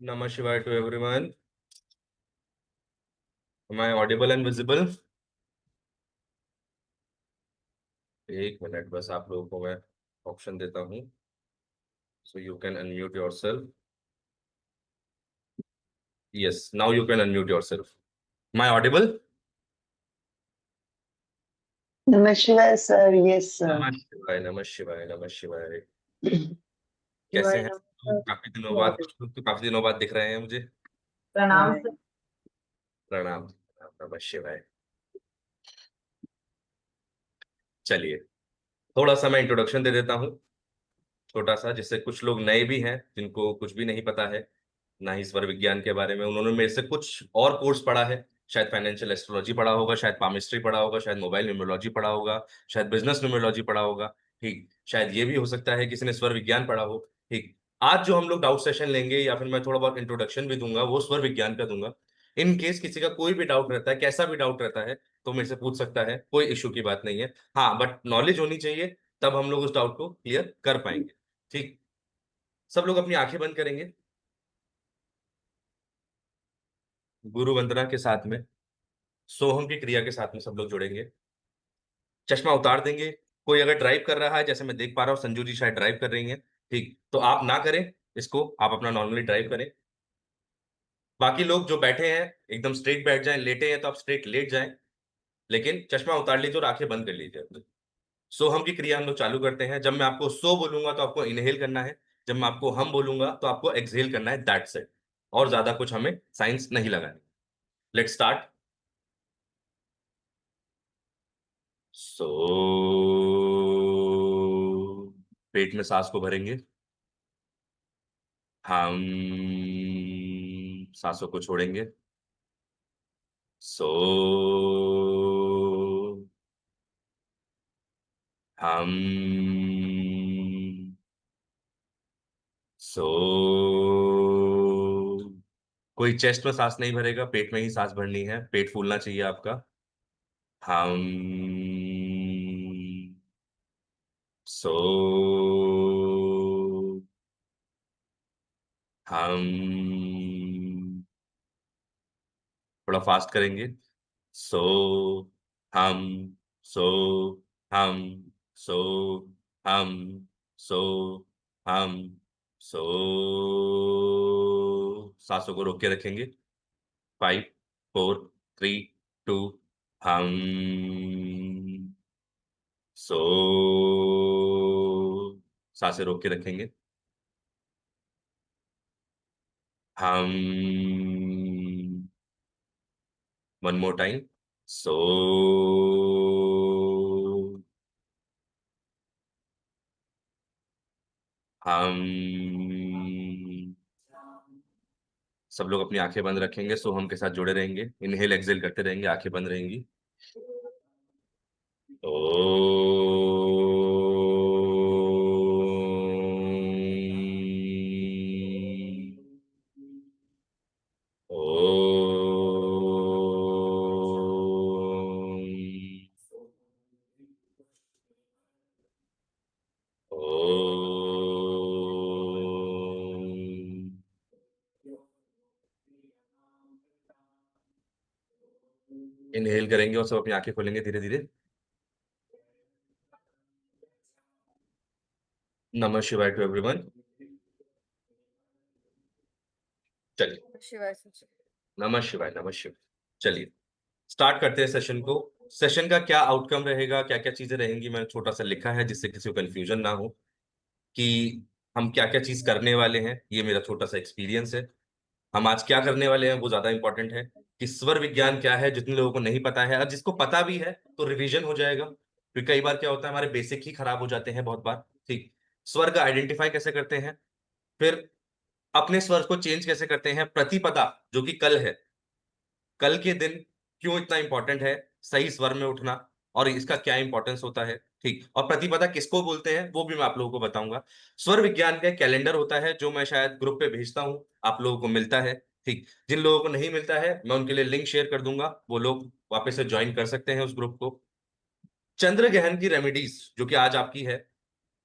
Namah Shivaya to everyone. Am I audible and visible? एक minute बस आप लोगों को मैं ऑप्शन देता हूँ so you can unmute yourself. Yes, now you can unmute yourself. Am I audible? नमस्कार सर, यस सर। नमः शिवाय, नमः शिवाय, नमः शिवाय। कैसे शिवाय हैं? नमः। काफी दिनों बाद, कुछ लोग तो काफी दिनों बाद दिख रहे हैं मुझे। प्रणाम सर। प्रणाम। नमः शिवाय। चलिए, थोड़ा सा मैं इंट्रोडक्शन दे देता हूँ, छोटा सा, जिससे कुछ लोग नए भी हैं जिनको कुछ भी नहीं पता है ना ही स्वर विज्ञान के बारे में। उन्होंने मेरे से कुछ और कोर्स पढ़ा है, शायद फाइनेंशियल एस्ट्रोलॉजी पढ़ा होगा, शायद पामिस्ट्री पढ़ा होगा, शायद मोबाइल न्यूमरोलॉजी पढ़ा होगा, शायद बिजनेस न्यूमरोलॉजी पढ़ा होगा। ठीक, शायद ये भी हो सकता है किसी ने स्वर विज्ञान पढ़ा हो। ठीक, आज जो हम लोग डाउट सेशन लेंगे या फिर मैं थोड़ा बहुत इंट्रोडक्शन भी दूंगा, वो स्वर विज्ञान का दूंगा। इन केस किसी का कोई भी डाउट रहता है, कैसा भी डाउट रहता है, तो मेरे से पूछ सकता है, कोई इश्यू की बात नहीं है। हाँ, बट नॉलेज होनी चाहिए, तब हम लोग उस डाउट को क्लियर कर पाएंगे। ठीक, सब लोग अपनी आंखें बंद करेंगे, गुरु वंदना के साथ में, सोहम की क्रिया के साथ में सब लोग जुड़ेंगे। चश्मा उतार देंगे। कोई अगर ड्राइव कर रहा है, जैसे मैं देख पा रहा हूँ संजू जी शायद ड्राइव कर रही हैं, ठीक, तो आप ना करें इसको, आप अपना नॉर्मली ड्राइव करें। बाकी लोग जो बैठे हैं एकदम स्ट्रेट बैठ जाएं, लेटे हैं तो आप स्ट्रेट लेट जाएं, लेकिन चश्मा उतार लीजिए और आंखें बंद कर लीजिए अपनी। सोहम की क्रिया हम लोग चालू करते हैं। जब मैं आपको सो बोलूंगा तो आपको इनहेल करना है, जब मैं आपको हम बोलूंगा तो आपको एक्सहेल करना है, दैट्स इट। और ज्यादा कुछ हमें साइंस नहीं लगानी। Let's start. सो, पेट में सांस को भरेंगे, हम सांसों को छोड़ेंगे। सो, हम सो, कोई चेस्ट में सांस नहीं भरेगा, पेट में ही सांस भरनी है, पेट फूलना चाहिए आपका। हम सो, हम थोड़ा फास्ट करेंगे। सो, हम सो, हम सो, हम सो, हम सो, सांसों को रोक के रखेंगे। 5 4 3 2, हम सो, सांसें रोक के रखेंगे। हम वन मोर टाइम। सो, हम सब लोग अपनी आंखें बंद रखेंगे, सो हम के साथ जुड़े रहेंगे, इनहेल एक्सहेल करते रहेंगे, आंखें बंद रहेंगी। ओ, ओ, इनहेल करेंगे और सब अपनी आंखें खोलेंगे धीरे धीरे। नमः शिवाय टू एवरीवन। चलिए, शिवाय से। नमः शिवाय, नमः शिवाय। चलिए, स्टार्ट करते हैं सेशन को। सेशन का क्या आउटकम रहेगा, क्या क्या चीजें रहेंगी, मैंने छोटा सा लिखा है जिससे किसी को कंफ्यूजन ना हो कि हम क्या क्या चीज करने वाले हैं। ये मेरा छोटा सा एक्सपीरियंस है। हम आज क्या करने वाले हैं वो ज्यादा इंपॉर्टेंट है कि स्वर विज्ञान क्या है, जितने लोगों को नहीं पता है, और जिसको पता भी है तो रिवीजन हो जाएगा, क्योंकि कई बार क्या होता है हमारे बेसिक ही खराब हो जाते हैं बहुत बार। ठीक, स्वर का आइडेंटिफाई कैसे करते हैं, फिर अपने स्वर को चेंज कैसे करते हैं, प्रतिपदा जो कि कल है, कल के दिन क्यों इतना इंपॉर्टेंट है सही स्वर में उठना, और इसका क्या इंपॉर्टेंस होता है। ठीक, और प्रतिपदा किसको बोलते हैं वो भी मैं आप लोगों को बताऊंगा। स्वर विज्ञान का कैलेंडर होता है जो मैं शायद ग्रुप पे भेजता हूँ, आप लोगों को मिलता है। ठीक, जिन लोगों को नहीं मिलता है मैं उनके लिए लिंक शेयर कर दूंगा, वो लोग वापस से ज्वाइन कर सकते हैं उस ग्रुप को। चंद्र ग्रहण की रेमेडीज जो कि आज आपकी है,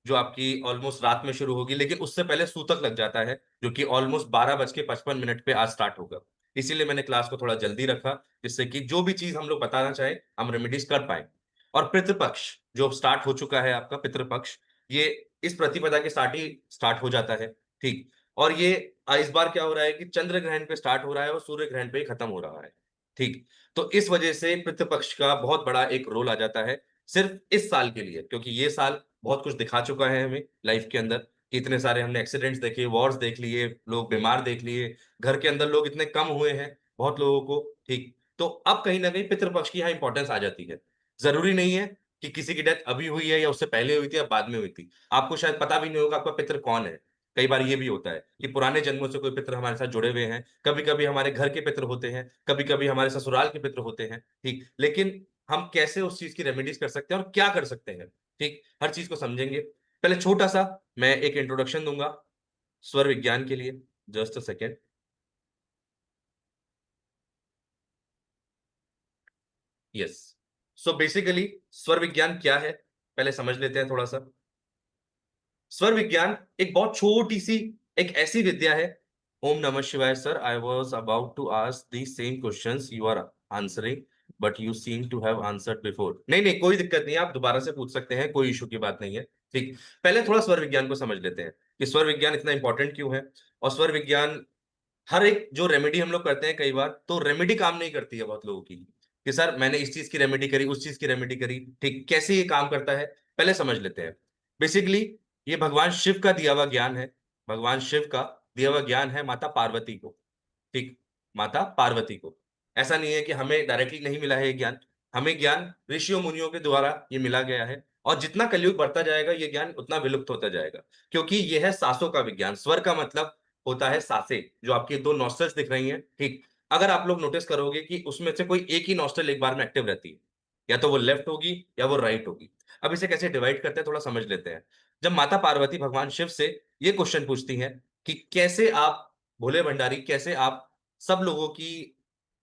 जो आपकी ऑलमोस्ट रात में शुरू होगी, लेकिन उससे पहले सूतक लग जाता है, जो कि ऑलमोस्ट 12:55 पे आज स्टार्ट होगा। इसीलिए मैंने क्लास को थोड़ा जल्दी रखा, जिससे कि जो भी चीज हम लोग बताना चाहें हम रेमेडीज कर पाए। और पितृपक्ष जो स्टार्ट हो चुका है, आपका पितृपक्ष, ये इस प्रतिपदा के साथ ही स्टार्ट हो जाता है। ठीक। और ये इस बार क्या हो रहा है कि चंद्र ग्रहण पे स्टार्ट हो रहा है और सूर्य ग्रहण पे ही खत्म हो रहा है। ठीक। तो इस वजह से पितृपक्ष का बहुत बड़ा एक रोल आ जाता है सिर्फ इस साल के लिए, क्योंकि ये साल बहुत कुछ दिखा चुका है हमें लाइफ के अंदर। इतने सारे हमने एक्सीडेंट्स देखे, वॉर्स देख लिए, लोग बीमार देख लिए, घर के अंदर लोग इतने कम हुए हैं बहुत लोगों को। ठीक। तो अब कहीं ना कहीं पितृपक्ष की यहाँ इंपॉर्टेंस आ जाती है। जरूरी नहीं है कि किसी की डेथ अभी हुई है या उससे पहले हुई थी या बाद में हुई थी। आपको शायद पता भी नहीं होगा आपका पितृ कौन है। कई बार ये भी होता है कि पुराने जन्मों से कोई पितृ हमारे साथ जुड़े हुए हैं, कभी कभी हमारे घर के पितृ होते हैं, कभी कभी हमारे ससुराल के पितृ होते हैं। ठीक। लेकिन हम कैसे उस चीज की रेमेडीज कर सकते हैं और क्या कर सकते हैं, ठीक, हर चीज को समझेंगे। पहले छोटा सा मैं एक इंट्रोडक्शन दूंगा स्वर विज्ञान के लिए। Just a second. Yes. So basically स्वर विज्ञान क्या है, पहले समझ लेते हैं थोड़ा सा। स्वर विज्ञान एक बहुत छोटी सी एक ऐसी विद्या है। ओम नमः शिवाय sir, I was about to ask the same questions you are answering, but you seem to have answered before. नहीं नहीं, कोई दिक्कत नहीं है, आप दोबारा से पूछ सकते हैं, कोई इशू की बात नहीं है। ठीक। पहले थोड़ा स्वर विज्ञान को समझ लेते हैं कि स्वर विज्ञान इतना इंपॉर्टेंट क्यों है। और स्वर विज्ञान, हर एक जो रेमेडी हम लोग करते हैं, कई बार तो रेमेडी काम नहीं करती है बहुत लोगों की, कि सर मैंने इस चीज की रेमेडी करी, उस चीज की रेमेडी करी। ठीक, कैसे ये काम करता है पहले समझ लेते हैं। बेसिकली ये भगवान शिव का दिया हुआ ज्ञान है। भगवान शिव का दिया हुआ ज्ञान है माता पार्वती को। ठीक। माता पार्वती को। ऐसा नहीं है कि हमें डायरेक्टली नहीं मिला है ये ज्ञान। हमें ज्ञान ऋषियों मुनियों के द्वारा ये मिला गया है। और जितना कलयुग बढ़ता जाएगा ये ज्ञान उतना विलुप्त होता जाएगा, क्योंकि ये है सांसों का विज्ञान। स्वर का मतलब होता है सांसें, जो आपकी दो नॉस्ट्रल्स दिख रही हैं। ठीक। अगर आप लोग नोटिस करोगे कि उसमें से कोई एक ही नॉस्ट्रल एक बार में एक्टिव रहती है, या तो वो लेफ्ट होगी या वो राइट होगी। अब इसे कैसे डिवाइड करते हैं थोड़ा समझ लेते हैं। जब माता पार्वती भगवान शिव से ये क्वेश्चन पूछती हैं कि कैसे आप, भोले भंडारी, कैसे आप सब लोगों की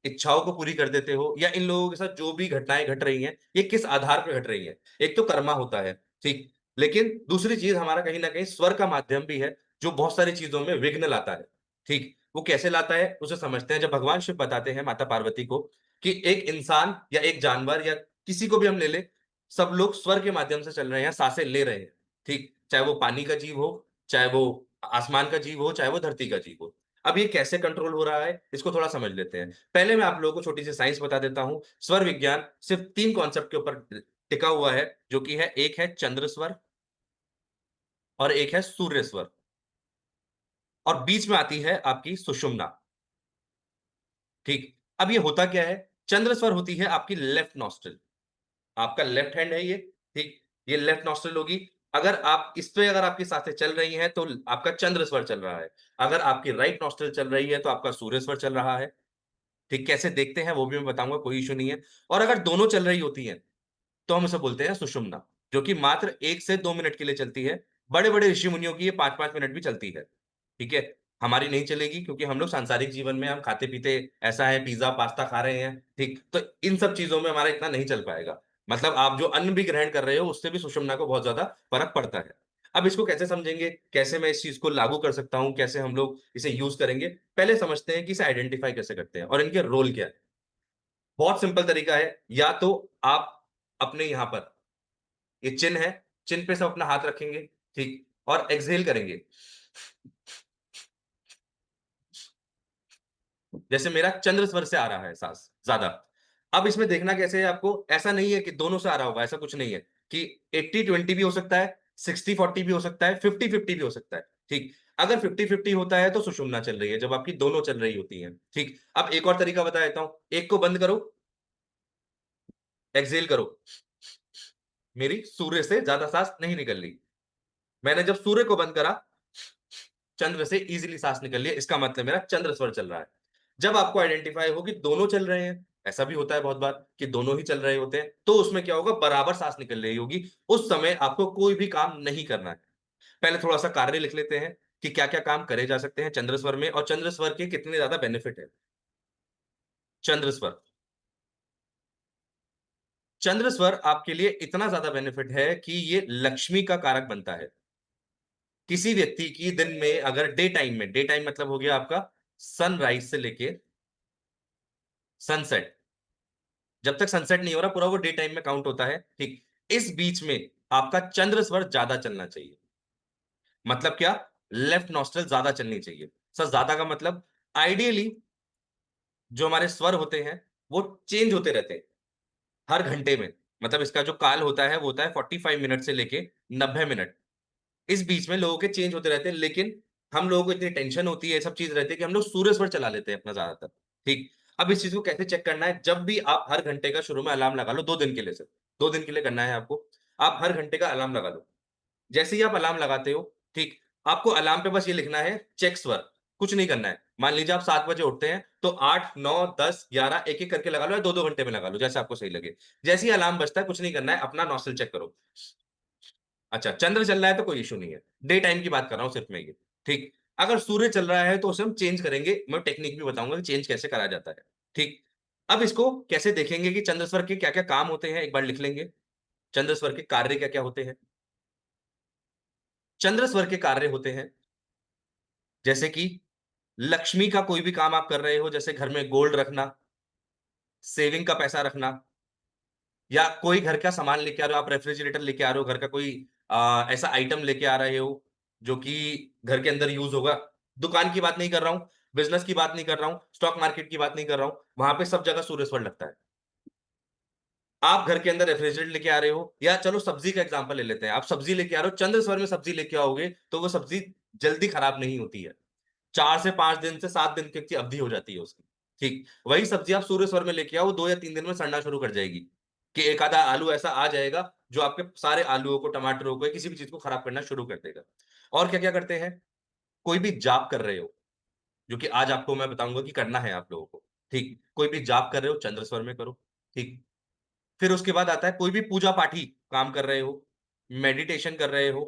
इच्छाओं को पूरी कर देते हो, या इन लोगों के साथ जो भी घटनाएं घट रही हैं ये किस आधार पर घट रही हैं। एक तो कर्मा होता है। ठीक। लेकिन दूसरी चीज हमारा कहीं ना कहीं स्वर का माध्यम भी है, जो बहुत सारी चीजों में विघ्न लाता है। ठीक। वो कैसे लाता है उसे समझते हैं। जब भगवान शिव बताते हैं माता पार्वती को कि एक इंसान या एक जानवर या किसी को भी हम ले ले, सब लोग स्वर के माध्यम से चल रहे हैं, सांसें ले रहे हैं। ठीक। चाहे वो पानी का जीव हो, चाहे वो आसमान का जीव हो, चाहे वो धरती का जीव हो। अब ये कैसे कंट्रोल हो रहा है इसको थोड़ा समझ लेते हैं। पहले मैं आप लोगों को छोटी सी साइंस बता देता हूं। स्वर विज्ञान सिर्फ तीन कॉन्सेप्ट के ऊपर टिका हुआ है, जो कि है, एक है चंद्र स्वर, और एक है सूर्य स्वर, और बीच में आती है आपकी सुषुम्ना। ठीक। अब ये होता क्या है, चंद्र स्वर होती है आपकी लेफ्ट नॉस्ट्रल, आपका लेफ्ट हैंड है ये। ठीक। ये लेफ्ट नॉस्ट्रल होगी। अगर आप इस पे, अगर आपकी सांसें चल रही हैं तो आपका चंद्र स्वर चल रहा है। अगर आपकी राइट नॉस्ट्रल चल रही है तो आपका सूर्य स्वर चल रहा है। ठीक। कैसे देखते हैं वो भी मैं बताऊंगा, कोई इशू नहीं है। और अगर दोनों चल रही होती हैं तो हम इसे बोलते हैं सुषुम्ना, जो कि मात्र 1 से 2 मिनट के लिए चलती है। बड़े बड़े ऋषि मुनियों की ये 5-5 मिनट भी चलती है। ठीक है। हमारी नहीं चलेगी, क्योंकि हम लोग सांसारिक जीवन में हम खाते पीते ऐसा है, पिज्जा पास्ता खा रहे हैं। ठीक। तो इन सब चीजों में हमारा इतना नहीं चल पाएगा। मतलब आप जो अन्न भी ग्रहण कर रहे हो उससे भी सुषुम्ना को बहुत ज्यादा फर्क पड़ता है। अब इसको कैसे समझेंगे, कैसे मैं इस चीज को लागू कर सकता हूं, कैसे हम लोग इसे यूज करेंगे, पहले समझते हैं कि इसे आइडेंटिफाई कैसे करते हैं और इनके रोल क्या है। बहुत सिंपल तरीका है। या तो आप अपने यहां पर, ये चिन्ह है, चिन्ह पे सब अपना हाथ रखेंगे। ठीक। और एक्सहेल करेंगे, जैसे मेरा चंद्र स्वर से आ रहा है सांस ज्यादा। अब इसमें देखना कैसे है आपको, ऐसा नहीं है कि दोनों से आ रहा होगा, ऐसा कुछ नहीं है। कि 80-20 भी हो सकता है, 60-40 भी हो सकता है, 50-50 भी हो सकता है। ठीक। अगर 50-50 होता है तो सुषुम्ना चल रही है, जब आपकी दोनों चल रही होती हैं। ठीक। अब एक और तरीका बता देता हूं, एक को बंद करो, एक्सहेल करो। मेरी सूर्य से ज्यादा सांस नहीं निकल रही। मैंने जब सूर्य को बंद करा, चंद्र से इजीली सांस निकल लिया, इसका मतलब मेरा चंद्र स्वर चल रहा है। जब आपको आइडेंटिफाई हो कि दोनों चल रहे हैं, ऐसा भी होता है बहुत बार कि दोनों ही चल रहे होते हैं, तो उसमें क्या होगा, बराबर सांस निकल रही होगी। उस समय आपको कोई भी काम नहीं करना है। पहले थोड़ा सा कार्य लिख लेते हैं कि क्या क्या काम करे जा सकते हैं चंद्र स्वर में, और चंद्र स्वर के कितने ज्यादा बेनिफिट है। चंद्र स्वर, चंद्र स्वर आपके लिए इतना ज्यादा बेनिफिट है कि ये लक्ष्मी का कारक बनता है। किसी व्यक्ति की दिन में अगर डे टाइम मतलब हो गया आपका सनराइज से लेके सनसेट, जब तक सनसेट नहीं हो रहा पूरा वो डे टाइम में काउंट होता है, ठीक। इस बीच में आपका चंद्र स्वर ज्यादा चलना चाहिए। मतलब क्या? लेफ्ट नॉस्ट्रल ज्यादा चलनी चाहिए। सर ज्यादा का मतलब आइडियली जो हमारे स्वर होते हैं वो चेंज होते रहते हैं हर घंटे में। मतलब इसका जो काल होता है वो होता है 45 मिनट से लेके 90 मिनट। इस बीच में लोगों के चेंज होते रहते हैं, लेकिन हम लोगों को इतनी टेंशन होती है, सब चीज रहती है कि हम लोग सूर्य स्वर चला लेते हैं अपना ज्यादातर, ठीक। अब इस चीज को कैसे चेक करना है? जब भी आप हर घंटे का शुरू में अलार्म लगा लो, 2 दिन के लिए सर, 2 दिन के लिए करना है आपको। आप हर घंटे का अलार्म लगा लो। जैसे ही आप अलार्म लगाते हो, ठीक, आपको अलार्म पे बस ये लिखना है चेक स्वर, कुछ नहीं करना है। मान लीजिए आप 7 बजे उठते हैं तो 8, 9, 10, 11 एक-एक करके लगा लो या 2-2 घंटे में लगा लो, जैसे आपको सही लगे। जैसे ही अलार्म बजता है कुछ नहीं करना है, अपना नॉस्ट्रल चेक करो। अच्छा, चंद्र चल रहा है तो कोई इश्यू नहीं है। डे टाइम की बात कर रहा हूँ सिर्फ मैं ये, ठीक। अगर सूर्य चल रहा है तो उसे हम चेंज करेंगे, मैं टेक्निक भी बताऊँगा कि चेंज कैसे करा जाता है, ठीक। अब इसको कैसे देखेंगे कि चंद्र स्वर के क्या-क्या काम होते हैं, एक बार लिख लेंगे। चंद्र स्वर के कार्य क्या-क्या होते हैं? चंद्र स्वर के कार्य होते हैं जैसे कि लक्ष्मी का कोई भी काम आप कर रहे हो, जैसे घर में गोल्ड रखना, सेविंग का पैसा रखना, या कोई घर का सामान लेके आ रहे हो, आप रेफ्रिजरेटर लेके आ रहे हो, घर का कोई ऐसा आइटम लेके आ रहे हो, जो कि घर के अंदर यूज़ होगा। दुकान की बात नहीं कर रहा हूँ, बिज़नेस की बात नहीं कर रहा हूँ, स्टॉक मार्केट की बात नहीं कर रहा हूँ, वहाँ पे सब जगह सूर्य स्वर लगता है। आप घर के अंदर रेफ्रिजरेटर लेके आ रहे हो, या चलो सब्ज़ी का एग्ज़ाम्पल ले लेते हैं, आप सब्ज़ी लेके आ रहे हो, चंद्र स्वर में सब्ज़ी लेके आओगे, तो वो सब्ज़ी जल्दी खराब नहीं होती है। 4 से 5 दिन से 7 दिन तक की अवधि हो जाती है उसकी, ठीक। वही सब्ज़ी आप सूर्य स्वर में लेके आओ, 2 या 3 दिन में सड़ना शुरू कर जाएगी, कि एक आधा आलू ऐसा आ जाएगा, जो आपके सारे आलूओं को, टमाटरों को, या किसी भी चीज़ को खराब करना शुरू कर देगा। और क्या-क्या करते हैं? कोई भी जाप कर रहे हो, जो कि आज आपको मैं बताऊँगा कि करना है आप लोगों को, ठीक। कोई भी जाप कर रहे हो, चंद्र स्वर में करो, ठीक। फिर उसके बाद आता है कोई भी पूजा-पाठी काम कर रहे हो, मेडिटेशन कर रहे हो,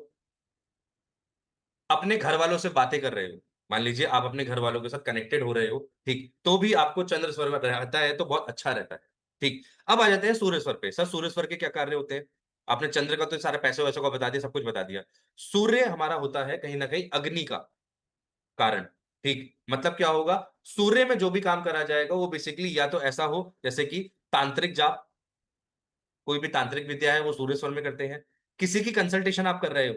अपने घरवालों से बातें कर रहे हो। मान लीजिए आप अपने घरवालों के साथ कनेक्टेड हो रहे हो, ठीक, तो भी आपको चंद्र स्वर में रहता है तो बहुत अच्छा रहता है, ठीक। अब आ जाते हैं सूर्य स्वर पे। सर सूर्य स्वर के क्या कार्य होते हैं? आपने चंद्र का तो सारा पैसे-वैसे का बता दिया, सब कुछ बता दिया। सूर्य हमारा होता है कहीं न कहीं अग्नि का कारण, ठीक। मतलब क्या होगा? सूर्य में जो भी काम करा जाएगा वो बेसिकली या तो ऐसा हो जैसे कि तांत्रिक जाप, कोई भी तांत्रिक विद्या है वो सूर्य स्वर में करते हैं। किसी की कंसल्टेशन आप कर रहे हो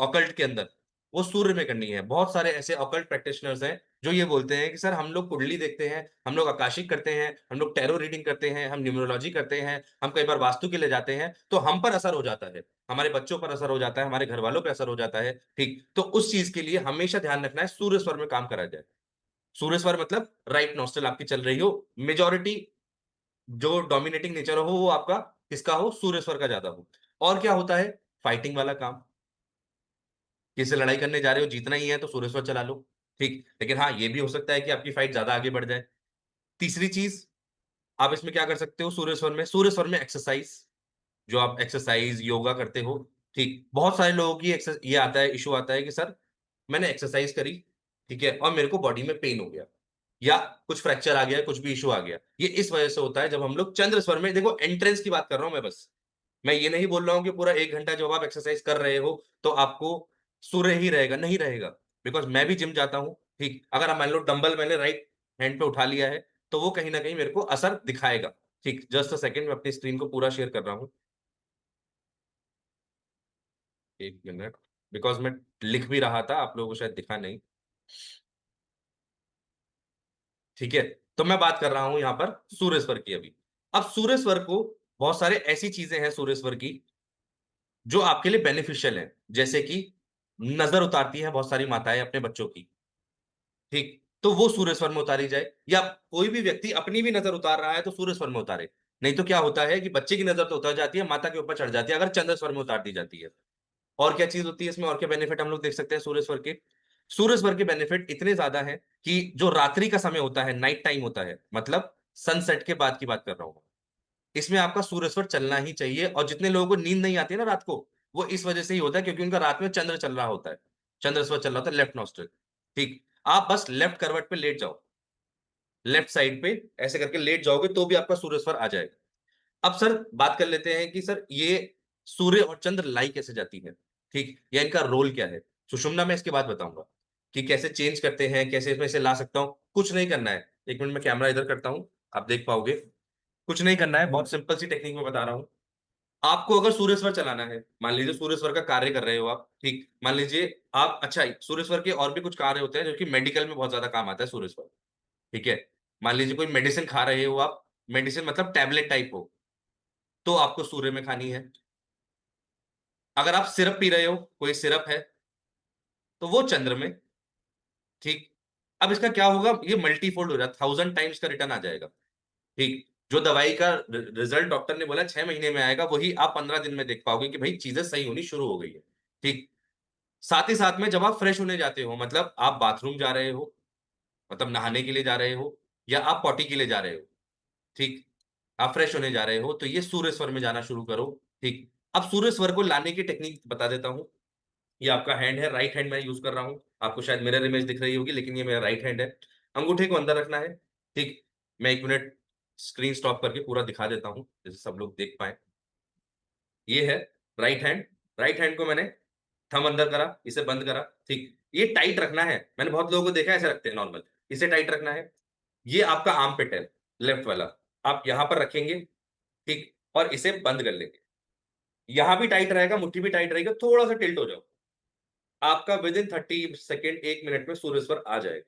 ऑकल्ट के अंदर, वो सूर्य में करनी है। बहुत सारे ऐसे ऑकल्ट प्रैक्टिशनर्स हैं, जो ये बोलते हैं कि सर हम लोग कुंडली देखते हैं, हम लोग आकाशिक करते हैं, हम लोग टैरो रीडिंग करते हैं, हम न्यूमरोलॉजी करते हैं, हम कई बार वास्तु के लिए जाते हैं, तो हम पर असर हो जाता है, हमारे बच्चों पर असर हो जाता है, हमारे घरवालों पे असर हो जाता है, ठीक? तो उस चीज़ के लिए हमेशा ध्यान रखना है सूर्य स्वर में काम करा जाए। सूर्य स्वर मतलब राइट नॉस्ट्रिल आपकी चल रही हो, मेजॉरिटी जो डोमिनेटिंग नेचर हो वो आपका किसका हो? सूर्य स्वर का ज़्यादा हो। और क्या होता है? फाइटिंग वाला काम। किसी से लड़ाई करने जा रहे हो, जीतना ही है तो सूर्य स्वर चला लो, ठीक। लेकिन हाँ, ये भी हो सकता है कि आपकी फाइट ज़्यादा आगे बढ़ जाए। तीसरी चीज़, आप इसमें क्या कर सकते हो सूर्य स्वर में? सूर्य स्वर में एक्सरसाइज़, जो आप एक्सरसाइज़, योगा करते हो, ठीक। बहुत सारे लोगों की ये आता है, इश्यू आता है कि सर मैंने एक्सरसाइज़ करी, ठीक है, और मेरे को बॉडी में पेन हो गया, या कुछ फ्रैक्चर आ गया, कुछ भी इश्यू आ गया। ये इस वजह से होता है जब हम लोग चंद्र स्वर में, देखो एंट्रेंस की बात कर रहा हूँ मैं बस। मैं ये नहीं बोल रहा हूँ कि पूरा 1 घंटा जब आप एक्सरसाइज कर रहे हो, तो आपको सूर्य ही रहेगा, नहीं रहेगा। बिकॉज़ मैं भी जिम जाता हूँ, ठीक? अगर आप मान लो डंबल मैंने राइट हैंड पे उठा लिया है, तो वो कहीं न कहीं मेरे को असर दिखाएगा, ठीक? जस्ट अ सेकंड, मैं अपनी स्क्रीन को पूरा शेयर कर रहा हूँ। 1 मिनट, बिकॉज़ मैं लिख भी रहा था, आप लोगों को शायद दिखा नहीं, ठीक है? तो मैं बात कर रहा हूँ यहाँ पर सूर्य स्वर की अभी। अब सूर्य स्वर को बहुत सारे ऐसी चीज़ें हैं सूर्य स्वर की जो आपके लिए बेनिफिशियल है। जैसे कि नज़र उतारती हैं बहुत सारी माताएँ अपने बच्चों की, ठीक? तो वो सूर्य स्वर में उतारी जाए, या कोई भी व्यक्ति अपनी भी नज़र उतार रहा है तो सूर्य स्वर में उतारे। नहीं तो क्या होता है कि बच्चे की नज़र तो उतर जाती है, माता के ऊपर चढ़ जाती है अगर चंद्र स्वर में उतार दी जाती है। और क्या चीज़ होती है इसमें, और क्या बेनिफिट हम लोग देख सकते हैं सूर्य स्वर के? सूर्य स्वर के बेनिफिट इतने ज़्यादा हैं कि जो रात्रि का समय होता है, नाइट टाइम होता है, मतलब सनसेट के बाद की बात कर रहा हूँ। इसमें आपका सूर्य स्वर चलना ही चाहिए, और जितने लोगों को नींद नहीं आती है ना रात को, वो इस वजह से ही होता है क्योंकि उनका रात में चंद्र चल रहा होता है। चंद्र स्वर चल रहा होता है लेफ्ट नॉस्ट्रिल, ठीक। आप बस लेफ्ट करवट पे लेट जाओ, लेफ्ट साइड पे ऐसे करके लेट जाओगे तो भी आपका सूर्य स्वर आ जाएगा। अब सर बात कर लेते हैं कि सर ये सूर्य और चंद्र लाई कैसे जाती है, ठीक, या इनका रोल क्या है। सुषुम्ना में इसके बाद बताऊंगा कि कैसे चेंज करते हैं, कैसे इसमें से ला सकता हूँ। कुछ नहीं करना है, एक मिनट में कैमरा इधर करता हूँ, आप देख पाओगे। कुछ नहीं करना है, बहुत सिंपल सी टेक्निक में बता रहा हूँ। आपको अगर सूर्य स्वर चलाना है, मान लीजिए सूर्य स्वर का कार्य कर रहे हो आप, ठीक, मान लीजिए आप, अच्छा सूर्य स्वर के और भी कुछ कार्य होते हैं जो कि मेडिकल में बहुत ज्यादा काम आता है सूर्य स्वर, ठीक है। मान लीजिए कोई मेडिसिन खा रहे हो आप, मेडिसिन मतलब टैबलेट टाइप हो, तो आपको सूर्य में खानी है। अगर आप सिरप पी रहे हो, कोई सिरप है, तो वो चंद्र में, ठीक। अब इसका क्या होगा, ये मल्टीफोल्ड हो जाएगा, 1000 टाइम्स का रिटर्न आ जाएगा, ठीक। जो दवाई का रिजल्ट डॉक्टर ने बोला 6 महीने में आएगा, वही आप 15 दिन में देख पाओगे कि भाई चीजें सही होनी शुरू हो गई है, ठीक। साथ ही साथ में जब आप फ्रेश होने जाते हो, मतलब आप बाथरूम जा रहे हो, मतलब नहाने के लिए जा रहे हो, या आप पॉटी के लिए जा रहे हो, ठीक, आप फ्रेश होने जा रहे हो, तो ये सूर्य स्वर में जाना शुरू करो, ठीक। अब सूर्य स्वर को लाने की टेक्निक बता देता हूं। ये आपका हैंड है, राइट हैंड मैं यूज कर रहा हूं, आपको शायद मिरर इमेज दिख रही होगी, लेकिन ये मेरा राइट हैंड है। अंगूठे को अंदर रखना है, ठीक। मैं 1 मिनट स्क्रीन स्टॉप करके पूरा दिखा देता हूं, जैसे सब लोग देख पाए। ये है राइट हैंड, राइट हैंड को मैंने थंब अंदर करा, इसे बंद करा, ठीक। ये टाइट रखना है, मैंने बहुत लोगों को देखा है ऐसे रखते हैं नॉर्मल, इसे टाइट रखना है। ये आपका आर्म पिट है, लेफ्ट वाला, आप यहां पर रखेंगे, ठीक, और इसे बंद कर लेंगे। यहां भी टाइट रहेगा, मुट्ठी भी टाइट रहेगा, थोड़ा सा टिल्ट हो जाओ, आपका विद इन 30 सेकेंड, 1 मिनट में सूर्य स्वर आ जाएगा,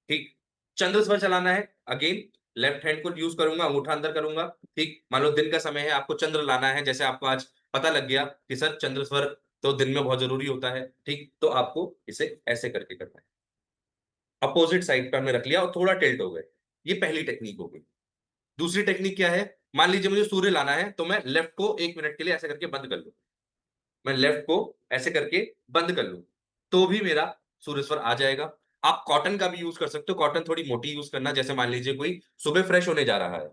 ठीक। चंद्र स्वर चलाना है, अगेन लेफ्ट हैंड को यूज करूंगा, अंगूठा अंदर करूंगा, ठीक। मान लो दिन का समय है, आपको चंद्र लाना है, जैसे आपको आज पता लग गया कि सर चंद्र स्वर तो दिन में बहुत जरूरी होता है, ठीक, तो आपको इसे ऐसे करके करना है। अपोजिट साइड पे हमने रख लिया और थोड़ा टिल्ट हो गए। ये पहली टेक्निक हो गई। दूसरी टेक्निक क्या है, मान लीजिए मुझे सूर्य लाना है, तो मैं लेफ्ट को 1 मिनट के लिए ऐसे करके बंद कर लूं, मैं लेफ्ट को ऐसे करके बंद कर लूं, तो भी मेरा सूर्य स्वर आ जाएगा। आप कॉटन का भी यूज कर सकते हो, कॉटन थोड़ी मोटी यूज करना, जैसे मान लीजिए कोई सुबह फ्रेश होने जा रहा है,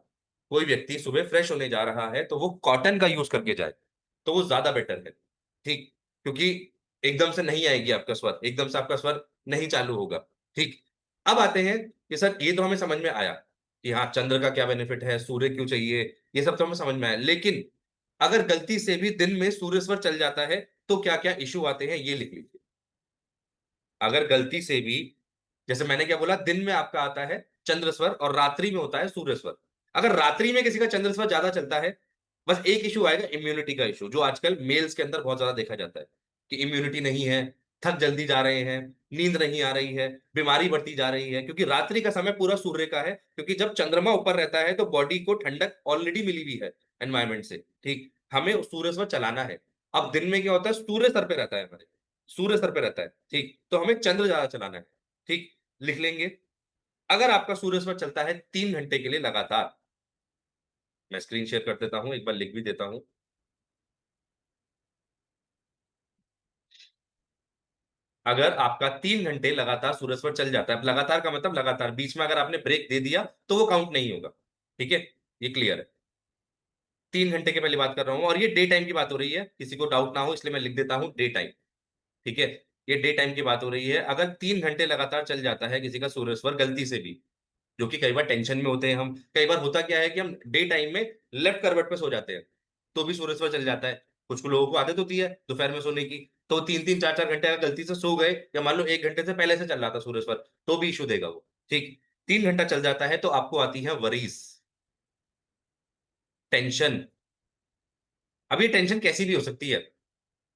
कोई व्यक्ति सुबह फ्रेश होने जा रहा है, तो वो कॉटन का यूज करके जाए, तो वो ज्यादा बेटर है, ठीक। क्योंकि एकदम से नहीं आएगी आपका स्वर, एकदम से आपका स्वर नहीं चालू होगा, ठीक। अब आते हैं कि सर ये तो हमें समझ में आया कि हाँ चंद्र का क्या बेनिफिट है, सूर्य क्यों चाहिए, ये सब तो हमें समझ में आया। लेकिन अगर गलती से भी दिन में सूर्य स्वर चल जाता है, तो क्या क्या इश्यू आते हैं, ये लिख लीजिए। अगर गलती से भी, जैसे मैंने क्या बोला, दिन में आपका आता है चंद्र स्वर और रात्रि में होता है सूर्य स्वर। अगर रात्रि में किसी का चंद्र स्वर ज्यादा चलता है, बस एक इश्यू आएगा, इम्यूनिटी का इश्यू, जो आजकल मेल्स के अंदर बहुत ज्यादा देखा जाता है कि इम्यूनिटी नहीं है, थक जल्दी जा रहे हैं, नींद नहीं आ रही है, बीमारी बढ़ती जा रही है, क्योंकि रात्रि का समय पूरा सूर्य का है, क्योंकि जब चंद्रमा ऊपर रहता है तो बॉडी को ठंडक ऑलरेडी मिली हुई है एनवायरमेंट से, ठीक। हमें सूर्य स्वर चलाना है। अब दिन में क्या होता है, सूर्य सर पे रहता है हमारे, सूर्य सर पे रहता है, ठीक, तो हमें चंद्र ज्यादा चलाना है, ठीक। लिख लेंगे, अगर आपका सूर्य स्वर चलता है 3 घंटे के लिए लगातार, मैं स्क्रीन शेयर कर देता हूं, एक बार लिख भी देता हूं। अगर आपका 3 घंटे लगातार सूर्य स्वर चल जाता है, लगातार का मतलब लगातार, बीच में अगर आपने ब्रेक दे दिया तो वो काउंट नहीं होगा, ठीक है, ये क्लियर है। 3 घंटे की पहले बात कर रहा हूं, और ये डे टाइम की बात हो रही है, किसी को डाउट ना हो इसलिए मैं लिख देता हूं डे टाइम, ठीक है। ये डे टाइम की बात हो रही है, अगर 3 घंटे लगातार चल जाता है किसी का सूर्य स्वर गलती से भी, जो कि कई बार टेंशन में होते हैं हम, कई बार होता क्या है कि हम डे टाइम में लेफ्ट करवट पे सो जाते हैं, तो भी सूर्य स्वर चल जाता है। कुछ लोगों को आदत होती है दोपहर में सोने की, तो 3-3 4-4 घंटे अगर गलती से सो गए, या मान लो 1 घंटे से पहले से चल रहा था सूर्य स्वर, तो भी इशू देगा वो, ठीक। 3 घंटा चल जाता है तो आपको आती है वरीज, टेंशन। अब ये टेंशन कैसी भी हो सकती है,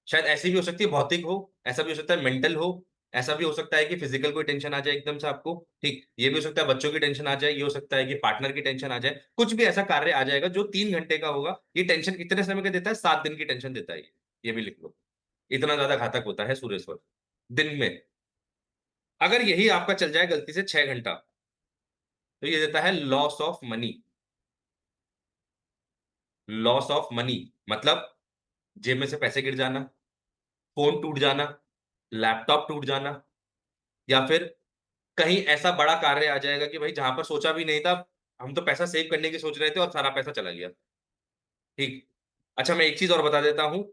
शायद ऐसी भी हो सकती है भौतिक हो, ऐसा भी हो सकता है मेंटल हो, ऐसा भी हो सकता है कि फिजिकल कोई टेंशन आ जाए एकदम से आपको, ठीक। ये भी हो सकता है बच्चों की टेंशन आ जाए, ये हो सकता है कि पार्टनर की टेंशन आ जाए, कुछ भी ऐसा कार्य आ जाएगा जो 3 घंटे का होगा। ये टेंशन कितने समय का देता है, 7 दिन की टेंशन देता है ये भी लिख लो। इतना ज्यादा घातक होता है सूर्य स्वर दिन में। अगर यही आपका चल जाए गलती से 6 घंटा, तो ये देता है loss of money. Loss of money मतलब जेब में से पैसे गिर जाना, फोन टूट जाना, लैपटॉप टूट जाना, या फिर कहीं ऐसा बड़ा कार्य आ जाएगा कि भाई जहां पर सोचा भी नहीं था, हम तो पैसा सेव करने की सोच रहे थे और सारा पैसा चला गया, ठीक। अच्छा मैं एक चीज और बता देता हूं,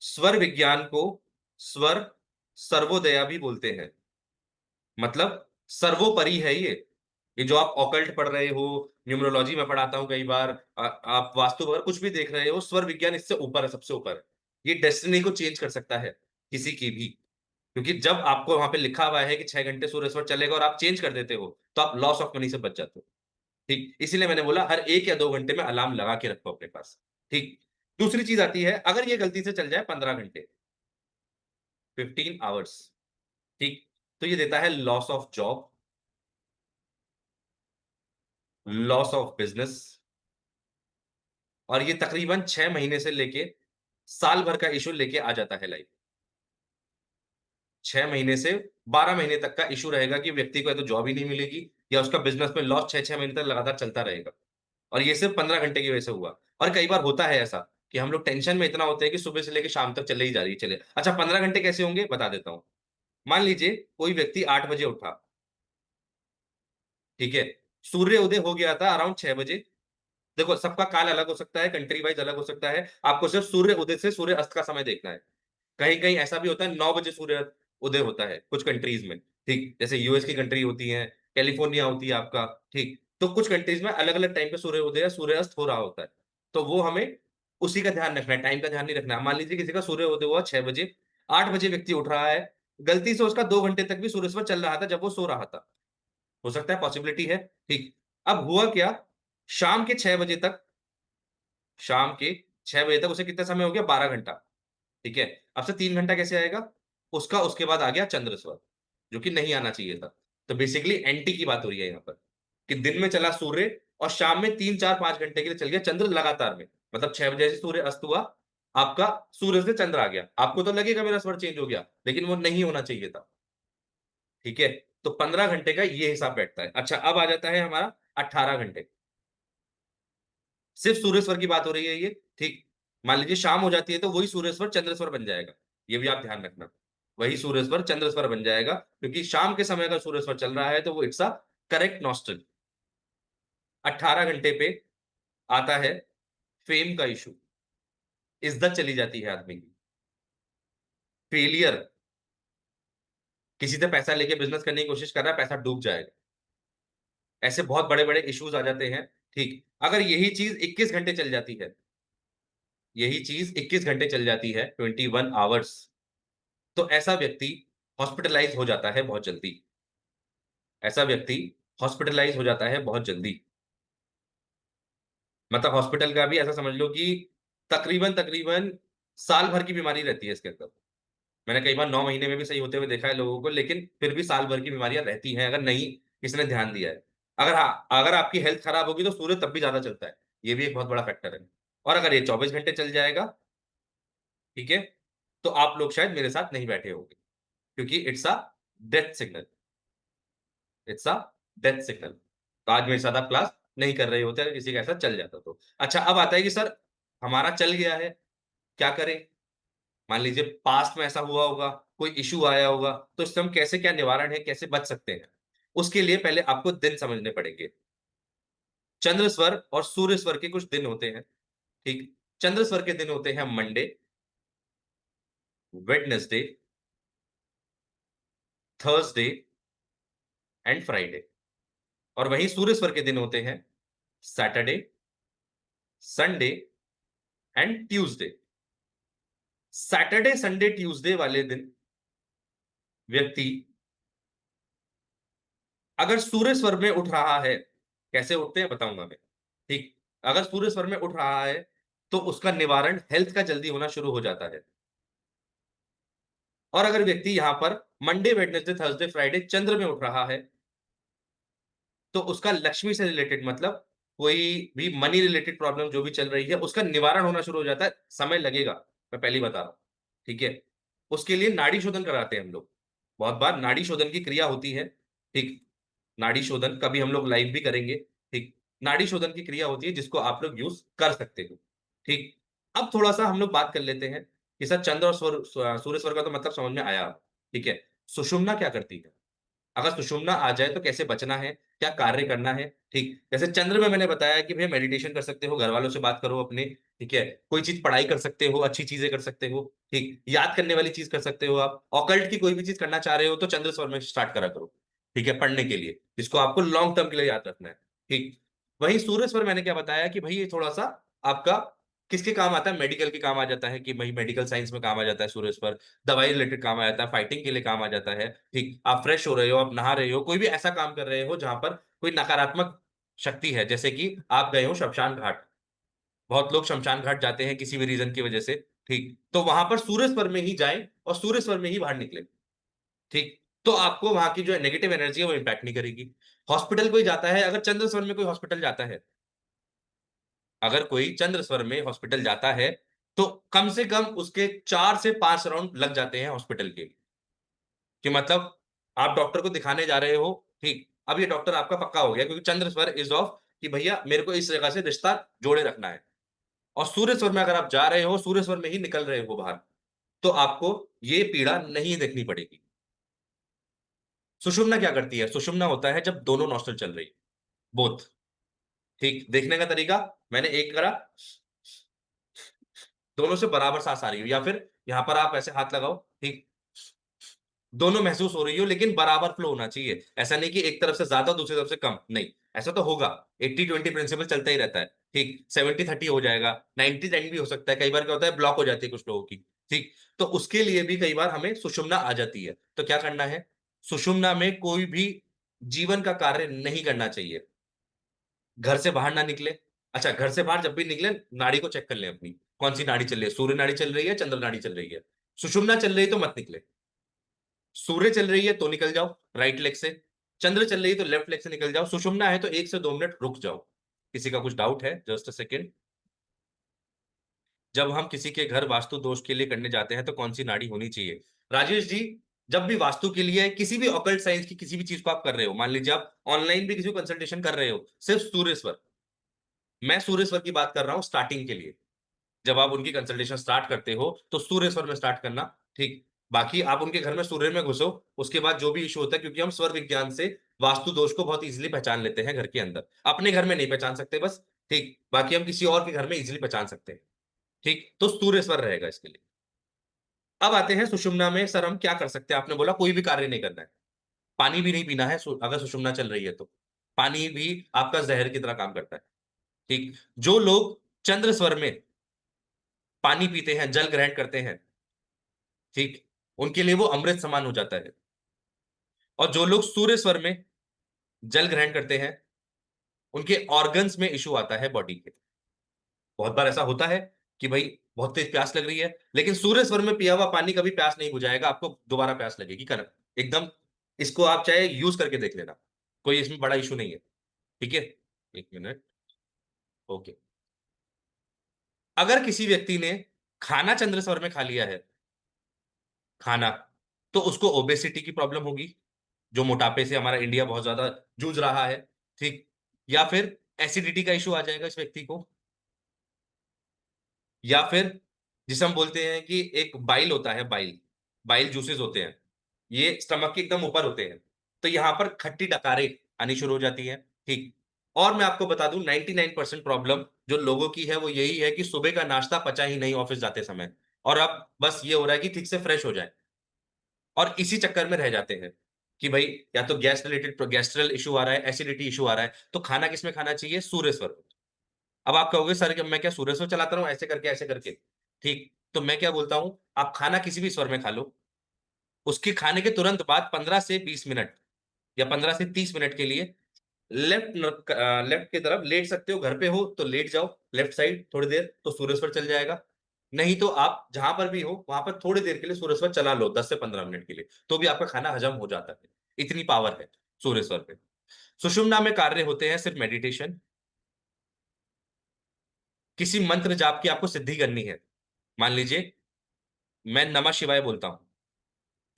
स्वर विज्ञान को स्वर सर्वोदया भी बोलते हैं, मतलब सर्वोपरि है ये। ये जो आप ऑकल्ट पढ़ रहे हो, न्यूमरोलॉजी में पढ़ाता हूँ कई बार, आप वास्तु वगैरह कुछ भी देख रहे हो, स्वर विज्ञान इससे ऊपर है, सबसे ऊपर है। ये डेस्टिनी को चेंज कर सकता है, किसी की भी। क्योंकि जब आपको वहाँ पे लिखा हुआ है कि 6 घंटे सूर्य स्वर चलेगा और आप चेंज कर देते हो, तो आप लॉस ऑफ मनी से बच जाते हो। ठीक, इसीलिए मैंने बोला हर 1 या 2 घंटे में अलार्म लगा के रखो अपने पास। ठीक। दूसरी चीज़ आती है, अगर ये गलती से चल जाए 15 घंटे, 15 आवर्स, ठीक, तो ये देता है loss of job, loss of business, और ये तकरीबन 6 महीने से लेके साल भर का इश्यू लेके आ जाता है लाइफ। 6 महीने से 12 महीने तक का इश्यू रहेगा कि व्यक्ति को या तो जॉब ही नहीं मिलेगी या उसका बिज़नेस में लॉस 6-6 महीने तक लगातार चलता रहेगा। और ये सिर्फ़ 15 घंटे की वजह से हुआ। और कई बार होता है ऐसा कि हम लोग टेंशन में इतना होते हैं कि सुबह से लेके शाम तक चले ही जा रही है, चले। अच्छा, 15 घंटे कैसे होंगे बता देता हूँ। मान लीजिए कोई व्यक्ति 8 बजे उठा, ठीक है? सूर्य उदय हो गया था अराउंड 6 बजे। देखो, सबका काल अलग हो सकता है, कंट्री वाइज़ अलग हो सकता है। आपको सिर्फ़ सूर्य उदय से सूर्य अस्त का समय देखना है। कहीं-कहीं ऐसा भी होता है 9 बजे सूर्य उदय होता है, कुछ कंट्रीज़ में, ठीक? जैसे यूएस की कंट्री होती है, कैलिफ़ोर्निया होती है आपका, ठीक? तो कुछ कंट्रीज़ में अलग-अलग टाइम पे सूर्य उदय या सूर्य अस्त हो रहा होता है। तो वो हमें उसी का ध्यान रखना है, टाइम का ध्यान नहीं रखना है। मान लीजिए किसी का सूर्य उदय हुआ 6 बजे, 8 बजे व्यक्ति उठ रहा है, गलती से उसका 2 घंटे तक भी सूर्य स्वर चल रहा था जब वो सो रहा था। हो सकता है, पॉसिबिलिटी है, ठीक? अब हुआ क्या, शाम के 6 बजे तक, शाम के 6 बजे तक उसे कितना समय हो गया? 12 घंटा। ठीक है? अब से 3 घंटा कैसे आएगा? उसका उसके बाद आ गया चंद्र स्वर, जो कि नहीं आना चाहिए था। तो बेसिकली एंटी की बात हो रही है यहाँ पर, कि दिन में चला सूर्य और शाम में 3, 4, 5 घंटे के लिए चल गया चंद्र लगातार में। मतलब 6 बजे से सूर्य अस्त हुआ, आपका सूर्य से चंद्र आ गया। आपको तो लगेगा मेरा स्वर चेंज हो गया, लेकिन वो नहीं होना चाहिए था। ठीक है? तो 15 घंटे का ये हिसाब बैठता है। अच्छा, अब आ जाता है हमारा 18 घंटे। सिर्फ़ सूर्य स्वर की बात हो रही है ये, ठीक? मान लीजिए शाम हो जाती है तो वही सूर्य स्वर चंद्र स्वर बन जाएगा। ये भी आप ध्यान रखना। वही सूर्य स्वर चंद्र स्वर बन जाएगा, क्योंकि शाम के समय अगर सूर्य स्वर चल रहा है तो वो इट्स अ करेक्ट नॉस्ट्रल। 18 घंटे पे आता है फेम का इश्यू। इज़्ज़त चली जाती है आदमी की। फेलियर, किसी से पैसा लेके बिज़नेस करने की कोशिश कर रहा है, पैसा डूब जाएगा। ऐसे बहुत बड़े-बड़े इश्यूज़ आ जाते हैं, ठीक? अगर यही चीज़ 21 घंटे चल जाती है, यही चीज़ 21 घंटे चल जाती है, 21 आवर्स, तो ऐसा व्यक्ति हॉस्पिटलाइज़ हो जाता है बहुत जल्दी। ऐसा व्यक्ति हॉस्पिटलाइज़ हो जाता है बहुत जल्दी। मतलब हॉस्पिटल का भी ऐसा समझ लो कि तकरीबन-तकरीबन साल भर की बीमारी रहती है इसके अंदर। मैंने कई बार 9 महीने में भी सही होते हुए देखा है लोगों को, लेकिन फिर भी साल भर की बीमारियाँ रहती हैं, अगर नहीं किसी ने ध्यान दिया है। अगर आपकी हेल्थ खराब होगी तो सूर्य तब भी ज़्यादा चलता है। ये भी एक बहुत बड़ा फैक्टर है। और अगर ये 24 घंटे चल जाएगा, ठीक है? तो आप लोग शायद मेरे साथ नहीं बैठे होंगे, क्योंकि it's a death signal. It's a death signal. तो आज मेरे साथ आप क्लास नहीं कर रहे होते अगर किसी का ऐसा चल जाता तो। अच्छा, अब आता है कि सर हमारा चल गया है, क्या करें? मान लीजिए पास्ट में ऐसा हुआ होगा, कोई इश्यू आया होगा, तो इससे हम कैसे, क्या निवारण है, कैसे बच सकते हैं? उसके लिए पहले आपको दिन समझने पड़ेंगे। चंद्र स्वर और सूर्य स्वर के कुछ दिन होते हैं, ठीक? चंद्र स्वर के दिन होते हैं Monday, Wednesday, Thursday and Friday. और वहीं सूर्य स्वर के दिन होते हैं Saturday, Sunday and Tuesday. Saturday, Sunday, Tuesday वाले दिन व्यक्ति अगर सूर्य स्वर में उठ रहा है, कैसे उठते हैं बताऊँगा मैं, ठीक? अगर सूर्य स्वर में उठ रहा है, तो उसका निवारण हेल्थ का जल्दी होना शुरू हो जाता है। और अगर व्यक्ति यहाँ पर मंडे, वेडनेसडे, थर्सडे, फ्राइडे चंद्र में उठ रहा है, तो उसका लक्ष्मी से रिलेटेड, मतलब कोई भी मनी रिलेटेड प्रॉब्लम जो भी चल रही है, उसका निवारण होना शुरू हो जाता है। समय लगेगा, मैं पहले ही बता रहा हूँ, ठीक है? उसके लिए नाड़ी शोधन कराते हैं हम लोग। बहुत बार नाड़ी शोधन की क्रिया होती है, ठीक? नाड़ी शोधन कभी हम लोग लाइव भी करेंगे, ठीक? नाड़ी शोधन की क्रिया होती है जिसको आप लोग यूज़ कर सकते हो, ठीक? अब थोड़ा-सा हम लोग बात कर लेते हैं कि सर चंद्र और सूर्य स्वर का तो मतलब समझ में आया, ठीक है? सुषुम्ना क्या करती है? अगर सुषुम्ना आ जाए तो कैसे बचना है, क्या कार्य करना है, ठीक? जैसे चंद्र में मैंने बताया कि भैया मेडिटेशन कर सकते हो, घरवालों से बात करो अपने, ठीक है? कोई चीज़ पढ़ाई कर सकते हो, अच्छी चीज़ें कर सकते हो, ठीक? याद करने वाली चीज़ कर सकते हो आप। ऑकल्ट की कोई भी चीज़ करना चाह रहे हो तो चंद्र स्वर में स्टार्ट करा करो। ठीक है, पढ़ने के लिए, जिसको आपको लॉन्ग टर्म के लिए याद रखना है। ठीक, वही सूर्य स्वर मैंने क्या बताया कि भाई ये थोड़ा सा आपका किसके काम आता है, मेडिकल के काम आ जाता है, कि भाई मेडिकल साइंस में काम आ जाता है सूर्य स्वर, दवाई रिलेटेड काम आ जाता है, फाइटिंग के लिए काम आ जाता है। ठीक, आप फ्रेश हो रहे हो, आप नहा रहे हो, कोई भी ऐसा काम कर रहे हो जहां पर कोई नकारात्मक शक्ति है, जैसे कि आप गए हो शमशान घाट, बहुत लोग शमशान घाट जाते हैं किसी भी रीजन की वजह से। ठीक, तो वहां पर सूर्य स्वर में ही जाएं और सूर्य स्वर में ही बाहर निकले। ठीक, तो आपको वहां की जो नेगेटिव एनर्जी है वो इंपैक्ट नहीं करेगी। हॉस्पिटल कोई जाता है, अगर चंद्र स्वर में कोई हॉस्पिटल जाता है, अगर कोई चंद्र स्वर में हॉस्पिटल जाता है, तो कम से कम उसके 4 से 5 राउंड लग जाते हैं हॉस्पिटल के, कि मतलब आप डॉक्टर को दिखाने जा रहे हो। ठीक, अब ये डॉक्टर आपका पक्का हो गया, क्योंकि चंद्र स्वर इज ऑफ कि भैया मेरे को इस जगह से रिश्ता जोड़े रखना है। और सूर्य स्वर में अगर आप जा रहे हो, सूर्य स्वर में ही निकल रहे हो बाहर, तो आपको ये पीड़ा नहीं देखनी पड़ेगी। सुषुम्ना क्या करती है? सुषुम्ना होता है जब दोनों नॉस्ट्रल चल रही है, बोथ। ठीक, देखने का तरीका, मैंने एक करा, दोनों से बराबर सांस आ रही हो, या फिर यहां पर आप ऐसे हाथ लगाओ। ठीक, दोनों महसूस हो रही हो, लेकिन बराबर फ्लो होना चाहिए। ऐसा नहीं कि एक तरफ से ज्यादा दूसरी तरफ से कम, नहीं, ऐसा तो होगा। 80-20 प्रिंसिपल चलता ही रहता है। ठीक, 70-30 हो जाएगा, 90-10 भी हो सकता है। कई बार क्या होता है, ब्लॉक हो जाती है कुछ लोगों की। ठीक, तो उसके लिए भी कई बार हमें सुषुम्ना आ जाती है। तो क्या करना है, सुषुम्ना में कोई भी जीवन का कार्य नहीं करना चाहिए, घर से बाहर ना निकले। अच्छा, घर से बाहर जब भी निकले, नाड़ी को चेक कर लें अपनी, कौन सी नाड़ी चल रही है, सूर्य नाड़ी चल रही है, चंद्र नाड़ी चल रही है। सुषुम्ना चल रही है तो मत निकले। सूर्य चल रही है तो निकल जाओ राइट लेग से, चंद्र चल रही है तो लेफ्ट लेग से निकल जाओ, सुषुम्ना है तो 1 से 2 मिनट रुक जाओ। किसी का कुछ डाउट है? Just a second. जब हम किसी के घर वास्तु दोष के लिए करने जाते हैं तो कौन सी नाड़ी होनी चाहिए? राजेश जी, जब भी वास्तु के लिए किसी भी ऑकल्ट साइंस की किसी भी चीज को आप कर रहे हो, मान लीजिए आप ऑनलाइन भी किसी को कंसल्टेशन कर रहे हो, सिर्फ सूर्य स्वर, मैं सूर्य स्वर की बात कर रहा हूं स्टार्टिंग के लिए। जब आप उनकी कंसल्टेशन स्टार्ट करते हो तो सूर्य स्वर में स्टार्ट करना। ठीक, बाकी आप उनके घर में सूर्य में घुसो, उसके बाद जो भी इशू होता है, क्योंकि हम स्वर विज्ञान से वास्तु दोष को बहुत इजीली पहचान लेते हैं घर के अंदर, अपने घर में नहीं पहचान सकते बस। ठीक, बाकी हम किसी और के घर में इजीली पहचान सकते हैं। ठीक, तो सूर्य स्वर रहेगा इसके लिए। अब आते हैं सुषुम्ना में, सर हम क्या कर सकते हैं? आपने बोला कोई भी कार्य नहीं करना है, पानी भी नहीं पीना है अगर सुषुम्ना चल रही है तो। पानी भी आपका जहर की तरह काम करता है। ठीक, जो लोग चंद्र स्वर में पानी पीते हैं, जल ग्रहण करते हैं, ठीक, उनके लिए वो अमृत समान हो जाता है। और जो लोग सूर्य स्वर में जल ग्रहण करते हैं, उनके ऑर्गन्स में इशू आता है बॉडी के। बहुत बार ऐसा होता है कि भाई बहुत तेज प्यास लग रही है, लेकिन सूर्य स्वर में पिया हुआ पानी कभी प्यास नहीं बुझाएगा, आपको दोबारा प्यास लगेगी कर एकदम। इसको आप चाहे यूज करके देख लेना, कोई इसमें बड़ा इशू नहीं है। ठीक है, 1 मिनट। ओके, अगर किसी व्यक्ति ने खाना चंद्र स्वर में खा लिया है, खाना, तो उसको ओबेसिटी की प्रॉब्लम होगी, जो मोटापे से हमारा इंडिया बहुत ज्यादा जूझ रहा है। ठीक, या फिर एसिडिटी का इशू आ जाएगा इस व्यक्ति को, या फिर जिसे हम बोलते हैं कि एक बाइल होता है, बाइल, बाइल जूसेस होते हैं, ये स्टमक के एकदम ऊपर होते हैं, तो यहां पर खट्टी डकारें आनी शुरू हो जाती हैं। ठीक, और मैं आपको बता दूं 99% प्रॉब्लम जो लोगों की है वो यही है कि सुबह का नाश्ता पचा ही नहीं ऑफिस जाते समय, और अब बस ये हो रहा है कि ठीक से फ्रेश हो जाए, और इसी चक्कर में रह जाते हैं कि भाई या तो गैस रिलेटेड गैस्ट्रल इशू आ रहा है, एसिडिटी इशू आ रहा है, तो खाना किसमें खाना चाहिए? सूर्य स्वर में। अब आप कहोगे सर कि मैं क्या सूर्य स्वर चलाता रहूं ऐसे करके ऐसे करके? ठीक, तो मैं क्या बोलता हूं, आप खाना किसी भी स्वर में खा लो, उसके खाने के तुरंत बाद 15 से 20 मिनट या 15 से 30 मिनट के लिए लेफ्ट की तरफ लेट सकते हो, घर पे हो तो लेट जाओ लेफ्ट साइड थोड़ी देर, तो सूर्य स्वर चल जाएगा। नहीं तो आप जहां पर भी हो वहां पर थोड़ी देर के लिए सूर्य स्वर चला लो, 10 से 15 मिनट के लिए, तो भी आपका खाना हजम हो जाता है। इतनी पावर है सूर्य स्वर पे। सुषुम्ना में कार्य होते हैं सिर्फ मेडिटेशन, किसी मंत्र जाप की आपको सिद्धि करनी है। मान लीजिए मैं नमः शिवाय बोलता हूं,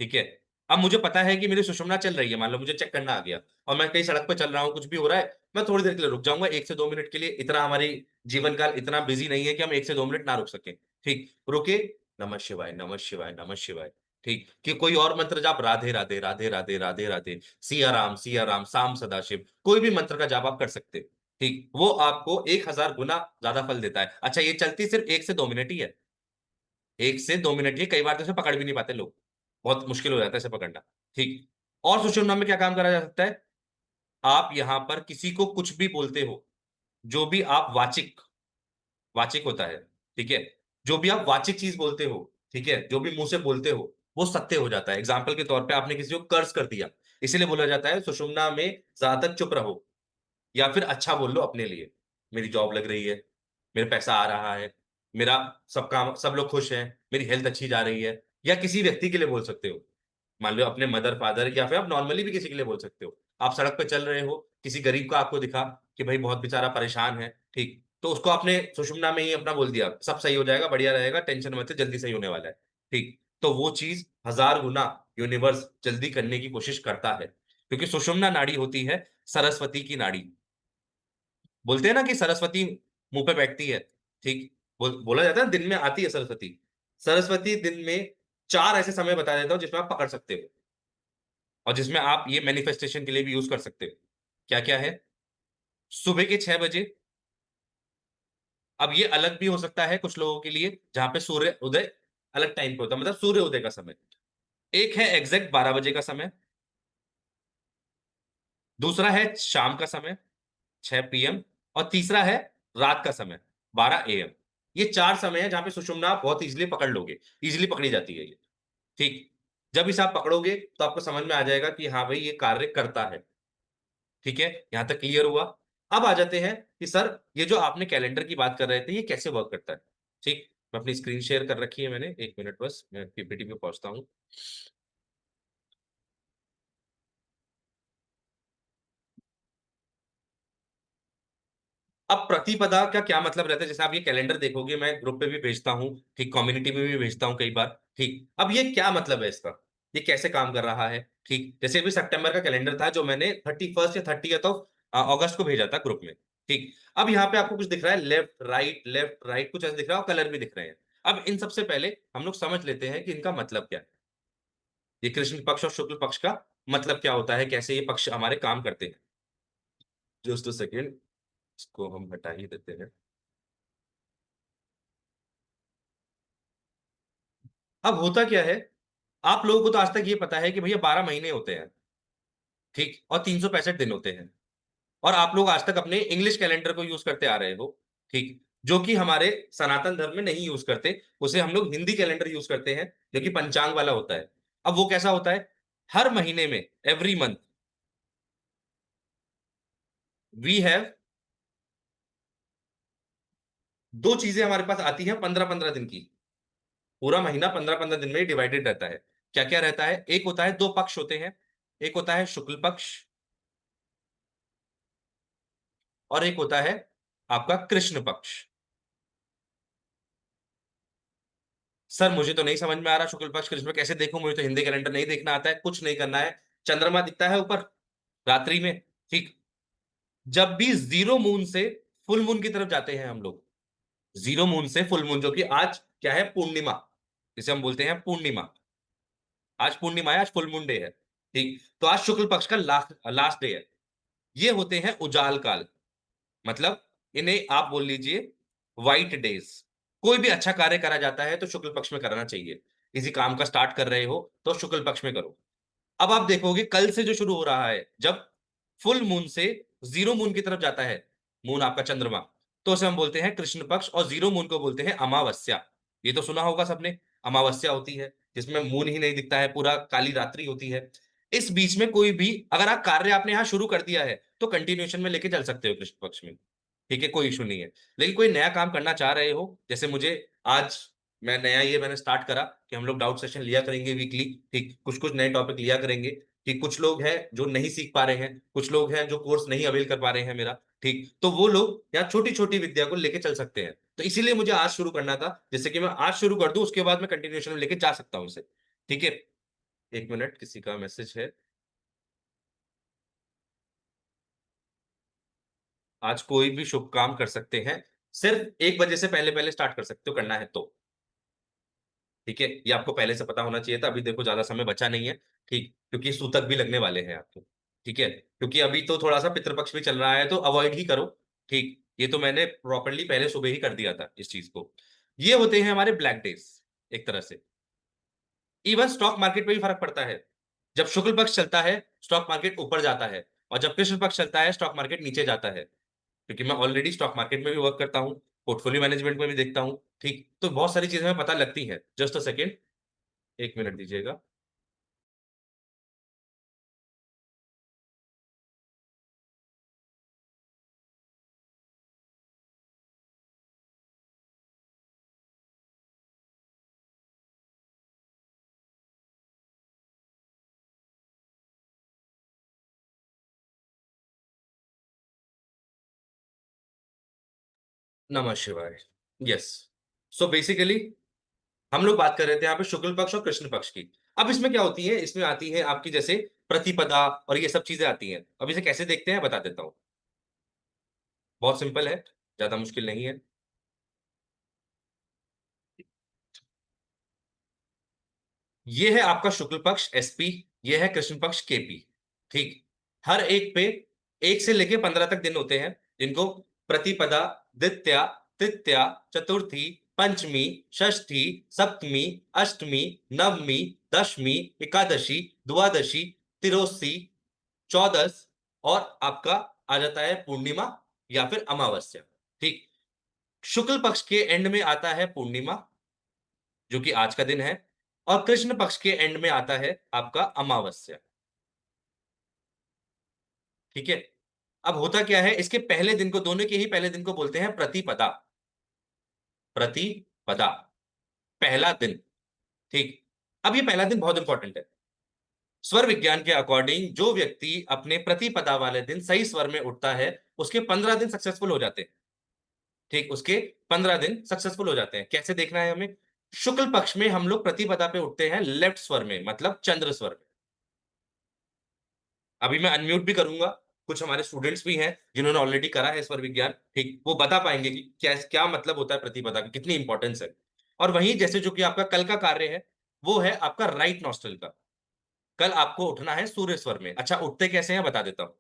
ठीक है, अब मुझे पता है कि मेरी सुषुम्ना चल रही है, मान लो मुझे चेक करना आ गया, और मैं कहीं सड़क पे चल रहा हूँ, कुछ भी हो रहा है, मैं थोड़ी देर के लिए रुक जाऊंगा, 1 से 2 मिनट के लिए, इतना हमारी जीवन काल इतना बिजी नहीं है कि हम 1 से 2 मिनट ना रुक सके। ठीक, रुके, नमः शिवाय नमः शिवाय नमः शिवाय। ठीक, कि कोई और मंत्र जाप, राधे राधे राधे राधे राधे राधे, सिया राम साम सदाशिव, कोई भी मंत्र का जाप आप कर सकते हैं। ठीक, वो आपको 1000 गुना ज्यादा फल देता है। अच्छा, ये चलती सिर्फ 1 से 2 मिनट ही है, 1 से 2 मिनट ही, कई बार तो इसे पकड़ भी नहीं पाते लोग, बहुत मुश्किल हो जाता है इसे पकड़ना। ठीक, और सुषुम्ना में क्या काम करा जा सकता है? आप यहां पर किसी को कुछ भी बोलते हो, जो भी आप वाचिक, वाचिक होता है, ठीक है, जो भी आप वाचिक चीज बोलते हो, ठीक है, जो भी मुंह से बोलते हो, वो सत्य हो जाता है। एग्जाम्पल के तौर पे आपने किसी को कर्ज कर दिया, इसीलिए बोला जाता है सुषुम्ना में ज्यादातर चुप रहो, या फिर अच्छा बोल लो अपने लिए। मेरी जॉब लग रही है, मेरा पैसा आ रहा है, मेरा सब काम, सब लोग खुश हैं, मेरी हेल्थ अच्छी जा रही है। या किसी व्यक्ति के लिए बोल सकते हो, मान लो अपने मदर फादर, या फिर आप नॉर्मली भी किसी के लिए बोल सकते हो। आप सड़क पे चल रहे हो, किसी गरीब का आपको दिखा कि भाई बहुत बेचारा परेशान है, ठीक, तो उसको आपने सुषुम्ना में ही अपना बोल दिया, सब सही हो जाएगा, बढ़िया रहेगा, टेंशन मत ले, जल्दी सही होने वाला है, ठीक। तो वो चीज 1000 गुना यूनिवर्स जल्दी करने की कोशिश करता है, क्योंकि सुषुम्ना नाड़ी होती है सरस्वती की नाड़ी। बोलते हैं ना कि सरस्वती मुंह पे बैठती है, ठीक, बोला जाता है दिन में आती है सरस्वती। सरस्वती दिन में 4 ऐसे समय बता देता हूं जिसमें आप पकड़ सकते हो, और जिसमें आप ये मैनिफेस्टेशन के लिए भी यूज कर सकते हो। क्या क्या है? सुबह के 6 बजे। अब ये अलग भी हो सकता है कुछ लोगों के लिए, जहां पे सूर्य उदय अलग टाइम पे होता है, मतलब सूर्य उदय का समय। एक है एग्जैक्ट 12 बजे का समय, दूसरा है शाम का समय 6 PM, और तीसरा है रात का समय 12 AM। ये 4 समय है जहां पे सुषुम्ना आप बहुत इजीली पकड़ लोगे, इजीली पकड़ी जाती है ये, ठीक। जब इसे आप पकड़ोगे तो आपको समझ में आ जाएगा कि हाँ भाई ये कार्य करता है, ठीक है, यहां तक क्लियर हुआ। अब आ जाते हैं कि सर ये जो आपने कैलेंडर की बात कर रहे थे, ये कैसे वर्क करता है, ठीक। मैं अपनी स्क्रीन शेयर कर रखी है मैंने, 1 मिनट बस, मैं पीपीटी पे पहुंचता हूँ। अब प्रतिपदा का क्या मतलब रहता है? जैसे आप ये कैलेंडर देखोगे, मैं ग्रुप पे भी भेजता हूँ, ठीक, कम्युनिटी में भी भेजता हूँ कई बार, ठीक। अब ये क्या मतलब है इसका, ये कैसे काम कर रहा है, ठीक। जैसे अभी सितंबर का कैलेंडर था जो मैंने 31 या 30 ऑफ अगस्त को भेजा था ग्रुप में, ठीक। अब यहाँ पे आपको कुछ दिख रहा है, लेफ्ट राइट कुछ ऐसा दिख रहा है, और कलर भी दिख रहे हैं। अब इन सबसे पहले हम लोग समझ लेते हैं कि इनका मतलब क्या है, ये कृष्ण पक्ष और शुक्ल पक्ष का मतलब क्या होता है, कैसे ये पक्ष हमारे काम करते हैं। जस्ट अ सेकेंड, इसको हम हटा ही देते हैं। अब होता क्या है, आप लोगों को तो आज तक ये पता है कि भैया 12 महीने होते हैं, ठीक, और 365 दिन होते हैं, और आप लोग आज तक अपने इंग्लिश कैलेंडर को यूज करते आ रहे हो, ठीक, जो कि हमारे सनातन धर्म में नहीं यूज करते, उसे हम लोग हिंदी कैलेंडर यूज करते हैं, जो कि पंचांग वाला होता है। अब वो कैसा होता है? हर महीने में, एवरी मंथ वी हैव, दो चीजें हमारे पास आती हैं 15-15 दिन की। पूरा महीना 15-15 दिन में डिवाइडेड रहता है। क्या क्या रहता है? एक होता है, दो पक्ष होते हैं, एक होता है शुक्ल पक्ष, और एक होता है आपका कृष्ण पक्ष। सर मुझे तो नहीं समझ में आ रहा, शुक्ल पक्ष कृष्ण पक्ष कैसे देखूं, मुझे तो हिंदी कैलेंडर नहीं देखना आता है। कुछ नहीं करना है, चंद्रमा दिखता है ऊपर रात्रि में, ठीक, जब भी जीरो मून से फुल मून की तरफ जाते हैं हम लोग, जीरो मून से फुल मून, जो कि आज क्या है, पूर्णिमा, जिसे हम बोलते हैं पूर्णिमा, आज पूर्णिमा है, आज फुल मून डे है, ठीक। तो आज शुक्ल पक्ष का लास्ट लास्ट डे है। ये होते हैं उजाल काल, मतलब इन्हें आप बोल लीजिए व्हाइट डेज। कोई भी अच्छा कार्य करा जाता है तो शुक्ल पक्ष में करना चाहिए। किसी काम का स्टार्ट कर रहे हो तो शुक्ल पक्ष में करो। अब आप देखोगे कल से जो शुरू हो रहा है, जब फुल मून से जीरो मून की तरफ जाता है, मून आपका चंद्रमा, तो उसे हम बोलते हैं कृष्ण पक्ष, और जीरो मून को बोलते हैं अमावस्या। ये तो सुना होगा सबने, अमावस्या होती है जिसमें मून ही नहीं दिखता है, पूरा काली रात्रि होती है। इस बीच में कोई भी अगर आप कार्य आपने यहां शुरू कर दिया है तो कंटिन्यूएशन में लेके चल सकते हो कृष्ण पक्ष में, ठीक है, कोई इशू नहीं है। लेकिन कोई नया काम करना चाह रहे हो, जैसे मुझे आज, मैं नया ये मैंने स्टार्ट करा कि हम लोग डाउट सेशन लिया करेंगे वीकली, ठीक, कुछ कुछ नए टॉपिक लिया करेंगे, कि कुछ लोग हैं जो नहीं सीख पा रहे हैं, कुछ लोग हैं जो कोर्स नहीं अवेल कर पा रहे हैं मेरा, ठीक, तो वो लोग यहाँ छोटी छोटी विद्या को लेके चल सकते हैं। तो इसीलिए मुझे आज शुरू करना था, जैसे कि मैं आज शुरू कर दूं, उसके बाद मैं कंटिन्यूएशन में लेके जा सकता हूँ इसे, ठीक है। 1 मिनट, किसी का मैसेज है। आज कोई भी शुभ काम कर सकते हैं, सिर्फ 1 बजे से पहले पहले स्टार्ट कर सकते हो, करना है तो, ठीक है, ये आपको पहले से पता होना चाहिए था। अभी देखो ज्यादा समय बचा नहीं है, ठीक, क्योंकि सूतक भी लगने वाले हैं आपको, ठीक है, क्योंकि अभी तो थोड़ा सा पितृपक्ष भी चल रहा है तो अवॉइड ही करो, ठीक। ये तो मैंने प्रॉपरली पहले सुबह ही कर दिया था इस चीज को। ये होते हैं हमारे ब्लैक डेज, एक तरह से। इवन स्टॉक मार्केट पे भी फर्क पड़ता है। जब शुक्ल पक्ष चलता है स्टॉक मार्केट ऊपर जाता है, और जब कृष्ण पक्ष चलता है स्टॉक मार्केट नीचे जाता है। क्योंकि मैं ऑलरेडी स्टॉक मार्केट में भी वर्क करता हूँ, पोर्टफोलियो मैनेजमेंट में भी देखता हूँ, ठीक, तो बहुत सारी चीजें हमें पता लगती हैं। जस्ट अ सेकेंड, 1 मिनट दीजिएगा। नमः शिवाय। यस, सो बेसिकली हम लोग बात कर रहे थे यहाँ पे शुक्ल पक्ष और कृष्ण पक्ष की। अब इसमें क्या होती है, इसमें आती है आपकी जैसे प्रतिपदा और ये सब चीजें आती हैं। अब इसे कैसे देखते हैं बता देता हूँ। बहुत सिंपल है, ज्यादा मुश्किल नहीं है। ये है आपका शुक्ल पक्ष एसपी, ये है कृष्ण पक्ष केपी। ठीक, हर एक पे 1 से लेके 15 तक दिन होते हैं, जिनको प्रतिपदा, द्वितीया, तृतीया, चतुर्थी, पंचमी, षष्ठी, सप्तमी, अष्टमी, नवमी, दशमी, एकादशी, द्वादशी, तिरोसी, चौदस, और आपका आ जाता है पूर्णिमा या फिर अमावस्या। ठीक, शुक्ल पक्ष के एंड में आता है पूर्णिमा, जो कि आज का दिन है, और कृष्ण पक्ष के एंड में आता है आपका अमावस्या। ठीक है, अब होता क्या है, इसके पहले दिन को, दोनों के ही पहले दिन को बोलते हैं प्रतिपदा। प्रतिपदा, पहला दिन। ठीक, अब ये पहला दिन बहुत इंपॉर्टेंट है। स्वर विज्ञान के अकॉर्डिंग जो व्यक्ति अपने प्रतिपदा वाले दिन सही स्वर में उठता है, उसके 15 दिन सक्सेसफुल हो जाते हैं। ठीक, उसके 15 दिन सक्सेसफुल हो जाते हैं। कैसे देखना है हमें, शुक्ल पक्ष में हम लोग प्रतिपदा पे उठते हैं लेफ्ट स्वर में, मतलब चंद्र स्वर में। अभी मैं अनम्यूट भी करूंगा, कुछ हमारे स्टूडेंट्स भी हैं जिन्होंने ऑलरेडी करा है स्वर विज्ञान, ठीक, वो बता पाएंगे कि क्या क्या मतलब होता है प्रतिपदा की, कितनी इंपॉर्टेंस है। और वहीं जैसे जो कि आपका कल का कार्य है, वो है आपका राइट नॉस्ट्रल का। कल आपको उठना है सूर्य स्वर में। अच्छा, उठते कैसे हैं बता देता हूँ।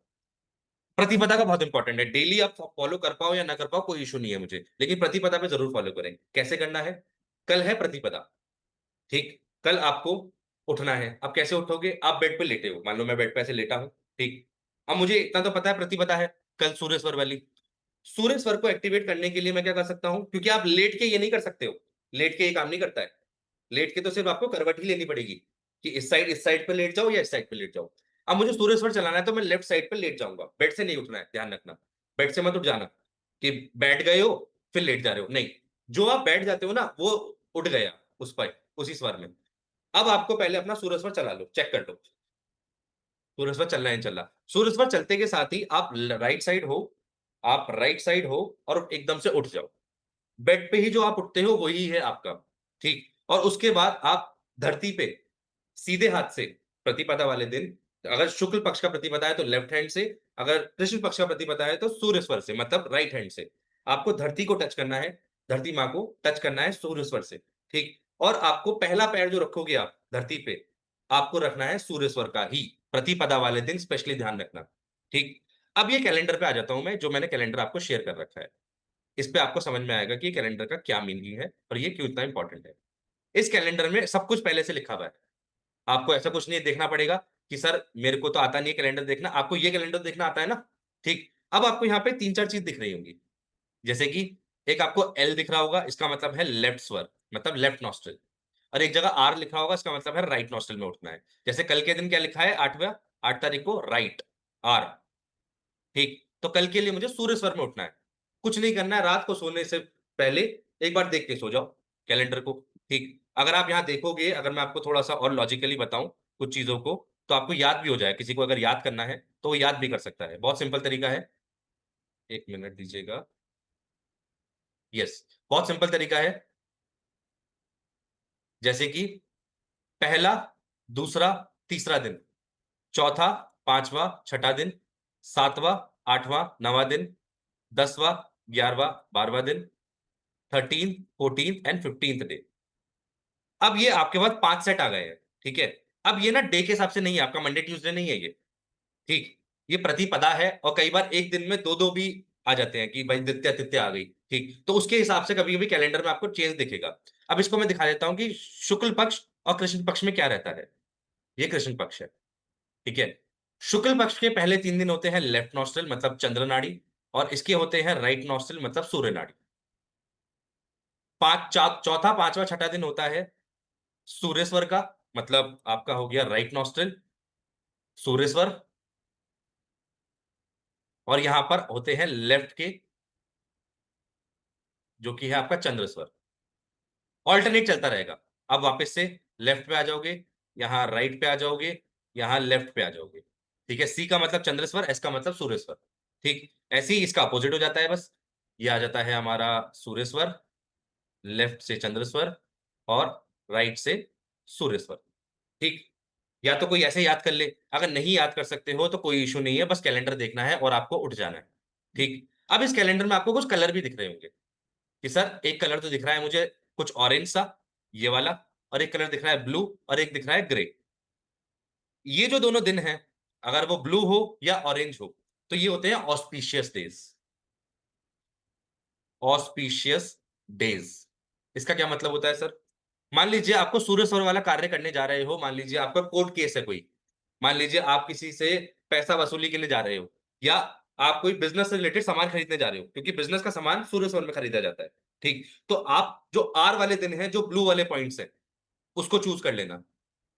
प्रतिपदा का बहुत इंपॉर्टेंट है, डेली आप फॉलो कर पाओ या ना कर पाओ कोई इशू नहीं है मुझे, लेकिन प्रतिपदा पे जरूर फॉलो करें। कैसे करना है, कल है प्रतिपदा, ठीक, कल आपको उठना है। अब कैसे उठोगे, आप बेड पे लेटे हो, मान लो मैं बेड पे ऐसे लेटा हूं, ठीक, अब मुझे इतना तो पता है प्रतिपदा है, कल सूर्य स्वर वाली। सूर्य स्वर को एक्टिवेट करने के लिए मैं क्या कर सकता हूं, क्योंकि आप लेट के ये नहीं कर सकते हो, लेट के ये काम नहीं करता है। लेट के तो सिर्फ आपको करवट ही लेनी पड़ेगी कि इस साइड पे लेट जाओ या इस साइड पे लेट जाओ। अब मुझे सूर्य स्वर चलाना है तो मैं लेफ्ट साइड पे लेट जाऊंगा, बेड से नहीं उठना है, ध्यान रखना। बेड से मत उठ जाना कि बैठ गए हो फिर लेट जा रहे हो, नहीं। जो आप बैठ जाते हो ना वो उठ गया उस पर, उसी स्वर में। अब आपको पहले अपना सूर्य स्वर चला लो, चेक कर लो सूर्य स्वर चल रहा है नहीं चल रहा। सूर्य स्वर चलते के साथ ही आप राइट साइड हो, आप राइट साइड हो और एकदम से उठ जाओ। बेड पे ही जो आप उठते हो वही है आपका, ठीक। और उसके बाद आप धरती पे सीधे हाथ से, प्रतिपदा वाले दिन, अगर शुक्ल पक्ष का प्रतिपदा है तो लेफ्ट हैंड से, अगर कृष्ण पक्ष का प्रतिपदा है तो सूर्य स्वर से, मतलब राइट हैंड से आपको धरती को टच करना है, धरती माँ को टच करना है सूर्य स्वर से, ठीक। और आपको पहला पैर जो रखोगे आप धरती पे, आपको रखना है सूर्य स्वर का ही, प्रतिपदा वाले दिन स्पेशली ध्यान रखना, ठीक। अब ये कैलेंडर पे आ जाता हूं मैं, जो मैंने कैलेंडर आपको शेयर कर रखा है। इस पे आपको समझ में आएगा कि कैलेंडर का क्या मीनिंग है और ये क्यों इतना इंपॉर्टेंट है। इस कैलेंडर में सब कुछ पहले से लिखा हुआ है, आपको ऐसा कुछ नहीं देखना पड़ेगा कि सर मेरे को तो आता नहीं है कैलेंडर देखना, आपको ये कैलेंडर देखना आता है ना, ठीक। अब आपको यहाँ पे 3-4 चीज दिख रही होंगी, जैसे कि एक आपको एल दिख रहा होगा, इसका मतलब है लेफ्ट स्वर, मतलब लेफ्ट नॉस्ट्रल। और एक जगह आर लिखा होगा, इसका मतलब है राइट नॉस्ट्रल में उठना है। जैसे कल के दिन क्या लिखा है, 8 तारीख को राइट, आर, ठीक। तो कल के लिए मुझे सूर्य स्वर में उठना है। कुछ नहीं करना है, रात को सोने से पहले एक बार देख के सो जाओ कैलेंडर को, ठीक। अगर आप यहाँ देखोगे, अगर मैं आपको थोड़ा सा और लॉजिकली बताऊं कुछ चीजों को, तो आपको याद भी हो जाए। किसी को अगर याद करना है तो वो याद भी कर सकता है, बहुत सिंपल तरीका है। 1 मिनट दीजिएगा। यस, बहुत सिंपल तरीका है। जैसे कि पहला, दूसरा, तीसरा दिन, चौथा, पांचवा, छठा दिन, सातवां, आठवां, नवा दिन, 10वां, 11वां, 12वां दिन, 13th, 14th and 15th day. अब ये आपके पास 5 सेट आ गए हैं, ठीक है। अब ये ना डे के हिसाब से नहीं है, आपका मंडे ट्यूसडे नहीं है ये, ठीक। ये प्रतिपदा है, और कई बार एक दिन में दो दो भी आ जाते हैं कि भाई द्वितीया तृतीया आ गई, ठीक। तो उसके हिसाब से कभी कभी कैलेंडर में आपको चेंज दिखेगा। अब इसको मैं दिखा देता हूँ कि शुक्ल पक्ष और कृष्ण पक्ष में क्या रहता है। ये कृष्ण पक्ष है, ठीक है। शुक्ल पक्ष के पहले 3 दिन होते हैं लेफ्ट नॉस्ट्रल मतलब चंद्र नाड़ी, और इसके होते हैं राइट नॉस्ट्रल मतलब सूर्य नाड़ी। चौथा, पांचवा, छठा दिन होता है सूर्यस्वर का, मतलब आपका हो गया राइट नॉस्ट्रल, सूर्यस्वर, और यहां पर होते हैं लेफ्ट के, जो कि है आपका चंद्रस्वर। ऑल्टरनेट चलता रहेगा। अब वापस से लेफ्ट पे आ जाओगे, यहाँ राइट पे आ जाओगे, यहाँ लेफ्ट पे आ जाओगे। ठीक है, सी का मतलब चंद्रस्वर, एस का मतलब सूर्यस्वर। ठीक, ऐसे ही इसका अपोजिट हो जाता है बस। ये आ जाता है हमारा सूर्यस्वर, लेफ्ट से चंद्रस्वर और राइट से सूर्यस्वर। ठीक, या तो कोई ऐसे याद कर ले, अगर नहीं याद कर सकते हो तो कोई इश्यू नहीं है, बस कैलेंडर देखना है और आपको उठ जाना है। ठीक, अब इस कैलेंडर में आपको कुछ कलर भी दिख रहे होंगे कि सर एक कलर तो दिख रहा है मुझे कुछ ऑरेंज सा, ये वाला, और एक कलर दिख रहा है ब्लू और एक दिख रहा है ग्रे। ये जो दोनों दिन हैं, अगर वो ब्लू हो या ऑरेंज हो, तो ये होते हैं ऑस्पिशियस डेज। ऑस्पिशियस डेज, इसका क्या मतलब होता है सर? मान लीजिए आपको सूर्य सौर वाला कार्य करने जा रहे हो, मान लीजिए आपका कोर्ट केस है कोई, मान लीजिए आप किसी से पैसा वसूली के लिए जा रहे हो, या आप कोई बिजनेस से रिलेटेड सामान खरीदने जा रहे हो, क्योंकि बिजनेस का सामान सूर्य सौर में खरीदा जाता है। ठीक, तो आप जो आर वाले दिन है, जो ब्लू वाले पॉइंट्स है, उसको चूज कर लेना।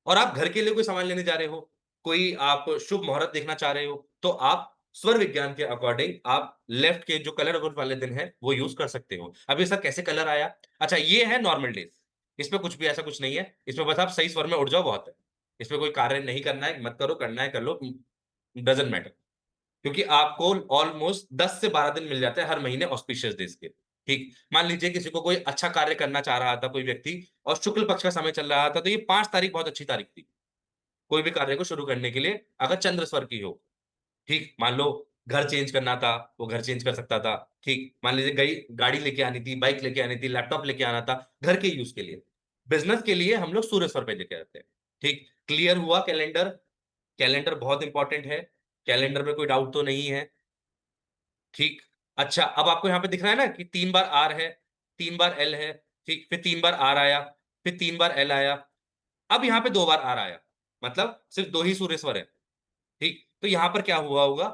और आप घर के लिए कोई सामान लेने जा रहे हो, कोई आप शुभ मुहूर्त देखना चाह रहे हो, तो आप स्वर विज्ञान के अकॉर्डिंग आप लेफ्ट के जो कलर वाले दिन है वो यूज कर सकते हो। अब ये सर कैसे कलर आया? अच्छा, ये है नॉर्मल डेज, इसमें कुछ भी ऐसा कुछ नहीं है, इसमें बस आप सही स्वर में उठ जाओ बहुत है। इसमें कोई कार्य नहीं करना है, मत करो, करना है कर लो, डजंट मैटर। क्योंकि आपको ऑलमोस्ट 10 से 12 दिन मिल जाते हैं हर महीने ऑस्पिशियस डेज के। ठीक, मान लीजिए किसी को कोई अच्छा कार्य करना चाह रहा था कोई व्यक्ति, और शुक्ल पक्ष का समय चल रहा था, तो ये 5 तारीख बहुत अच्छी तारीख थी कोई भी कार्य को शुरू करने के लिए, अगर चंद्र स्वर की हो। ठीक, मान लो घर चेंज करना था, वो घर चेंज कर सकता था। ठीक, मान लीजिए गई गाड़ी लेके आनी थी, बाइक लेके आनी थी, लैपटॉप लेके आना था, घर के यूज के लिए। बिजनेस के लिए हम लोग सूर्य स्वर पे लेके आते हैं। ठीक, क्लियर हुआ कैलेंडर? कैलेंडर बहुत इंपॉर्टेंट है, कैलेंडर में कोई डाउट तो नहीं है? ठीक, अच्छा, अब आपको यहाँ पे दिख रहा है ना कि 3 बार आर है, 3 बार एल है, ठीक, फिर 3 बार आर आया, फिर 3 बार एल आया, अब यहाँ पे 2 बार आर आया, मतलब सिर्फ 2 ही सूर्य स्वर है। ठीक, तो यहाँ पर क्या हुआ होगा,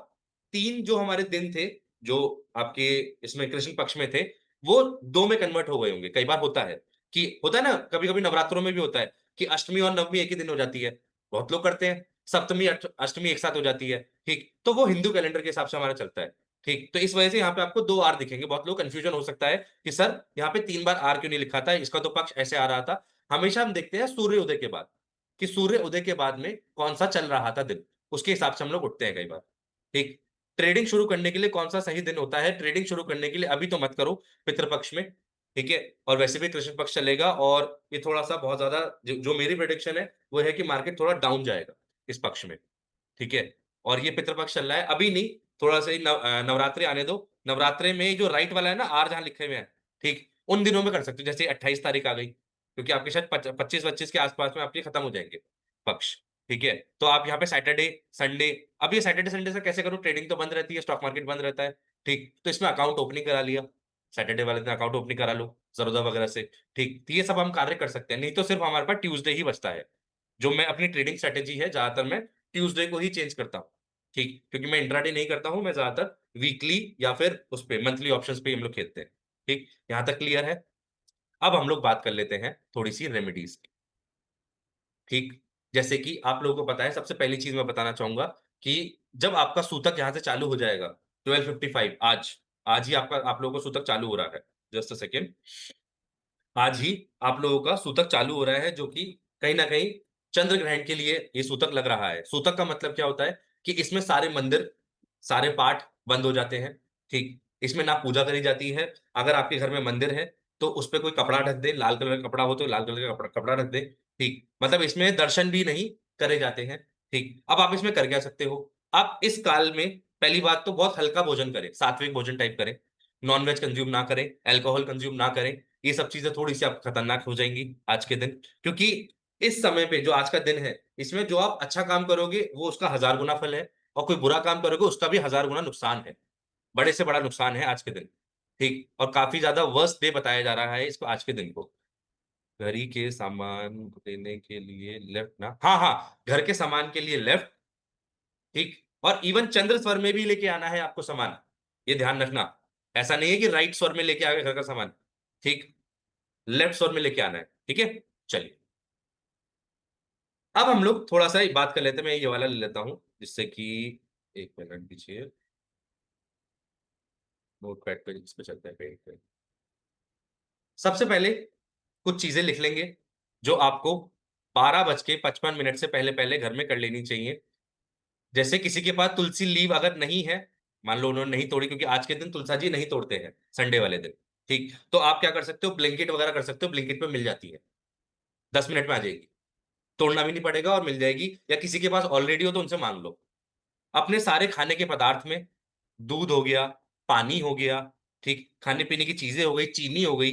3 जो हमारे दिन थे, जो आपके इसमें कृष्ण पक्ष में थे, वो 2 में कन्वर्ट हो गए होंगे। कई बार होता है कि होता है ना, कभी-कभी नवरात्रों में भी होता है कि अष्टमी और नवमी एक ही दिन हो जाती है। बहुत लोग करते हैं, सप्तमी, अष्टमी एक साथ हो जाती है। ठीक, तो वो हिंदू कैलेंडर के हिसाब से हमारा चलता है। ठीक, तो इस वजह से यहाँ पे आपको 2 आर दिखेंगे। बहुत लोग कन्फ्यूजन हो सकता है कि सर यहाँ पे 3 बार आर क्यों नहीं लिखा था? इसका तो पक्ष ऐसे आ रहा था। हमेशा हम देखते हैं सूर्य उदय के बाद, कि सूर्य उदय के बाद में कौन-सा चल रहा था दिन। उसके हिसाब से हम लोग उठते हैं कई बार। ठीक, ट्रेडिंग शुरू करने के लिए कौन-सा सही दिन होता है? ट्रेडिंग शुरू करने के लिए अभी तो मत करो पितृ पक्ष में, ठीक है? और वैसे भी कृष्ण पक्ष चलेगा, और ये थोड़ा-सा बहुत ज़्यादा, जो जो मेरी प्रेडिक्शन है, वो है कि मार्केट थोड़ा डाउन जाएगा इस पक्ष में, ठीक है? और ये पितृ पक्ष चल रहा है, अभी नहीं, थोड़ा-सा ही नवरात्रि आने दो। नवरात्रि में जो राइट वाला है ना, आर जहाँ लिखे हुए हैं, ठीक? उन दिनों में कर सकते हो, जैसे 28 तारीख आ गई, क्योंकि आपके शायद 25-25 के आस-पास में आपके खत्म हो जाएँगे पक्ष। ठीक है? तो आप यहाँ पे सैटरडे, संडे, अब ये सैटरडे, संडे से कैसे करूँ? ट्रेडिंग तो बंद रहती है, स्टॉक मार्केट बंद रहता है, ठीक? तो इसमें अकाउंट ओपनिंग करा लिया, सैटरडे वाले दिन अकाउंट ओपनिंग करा लो, ज़रोदा वगैरह से, ठीक? तो ये सब हम कार्य कर सकते हैं, नहीं तो सिर्फ हमारे पास ट्यूसडे ही बचता है। जो मैं अपनी ट्रेडिंग स्ट्रैटेजी है, ज़्यादातर मैं ट्यूसडे को ही चेंज करता हूँ, ठीक? क्योंकि मैं इंट्राडे नहीं करता हूँ, मैं ज़्यादातर वीकली या फिर उस पे मंथली ऑप्शंस पे ही हम लोग खेलते हैं, ठीक? यहाँ तक क्लियर है? अब हम लोग बात कर लेते हैं थोड़ी-सी रेमेडीज़ की। ठीक? जैसे कि आप लोगों को पता है, सबसे पहली चीज़ मैं बताना चाहूँगा कि जब आपका सूतक यहाँ से चालू हो जाएगा 12:55 आज ही आपका आप लोगों का सूतक चालू हो रहा है। Just a second. आज ही आप लोगों का सूतक चालू हो रहा है, जो कि कहीं न कहीं चंद्र ग्रहण के लिए ये सूतक लग रहा है। सूतक का मतलब क्या होता है कि इसमें सारे मंदिर, सारे पाठ बंद हो जाते हैं, ठीक? इसमें ना पूजा करी जाती है। अगर आपके घर में मंदिर है, तो उसपे कोई कपड़ा ढक दे, लाल कलर का कपड़ा हो तो लाल कलर का कपड़ा कपड़ा रख दे, ठीक? मतलब इसमें दर्शन भी नहीं करे जाते हैं, ठीक? अब आप इसमें कर क्या सकते हो? आप इस काल में पहली बात तो बहुत हल्का भोजन करें, सात्विक भोजन टाइप करें, नॉन-वेज कंज़्यूम ना करें, अल्कोहल कंज़्यूम ना करें। ये सब चीज़ें थोड़ी-सी आपको खतरनाक हो जाएँगी आज के दिन, क्योंकि इस समय पे जो आज का दिन है, इसमें जो आप अच्छा काम करोगे, वो उसका 1000 गुना फल है, और कोई बुरा काम करोगे, उसका भी 1000 गुना नुकसान है। बड़े से बड़ा नुकसान है आज के दिन, ठीक? और काफ़ी ज़्यादा वर्स्ट डे बताया जा रहा है इसको, आज के दिन को। घड़ी के सामान लेने के लिए लेफ्ट ना, हाँ, हाँ, घर के सामान के लिए लेफ्ट, ठीक। और इवन चंद्र स्वर में भी लेके आना है आपको सामान, ये ध्यान रखना। ऐसा नहीं है कि राइट स्वर में लेके आ गए घर का सामान, ठीक, लेफ्ट स्वर में लेके आना है, ठीक है। चलिए, अब हम लोग थोड़ा सा बात कर लेते हैं। मैं ये वाला ले लेता हूं जिससे कि, एक मिनट दीजिए, नोट पैड पे इस पे चलते हैं, पेज पे। सबसे पहले कुछ चीजें लिख लेंगे जो आपको 12:55 से पहले पहले घर में कर लेनी चाहिए। जैसे किसी के पास तुलसी लीव अगर नहीं है, मान लो उन्होंने नहीं तोड़ी, क्योंकि आज के दिन तुलसा जी नहीं तोड़ते हैं, संडे वाले दिन, ठीक, तो आप क्या कर सकते हो, ब्लिंकिट वगैरह कर सकते हो, ब्लिंकिट पे मिल जाती है, 10 मिनट में आ जाएगी, तोड़ना भी नहीं पड़ेगा और मिल जाएगी। या किसी के पास ऑलरेडी हो तो उनसे मांग लो। अपने सारे खाने के पदार्थ में दूध हो गया, पानी हो गया, ठीक, खाने पीने की चीजें हो गई, चीनी हो गई,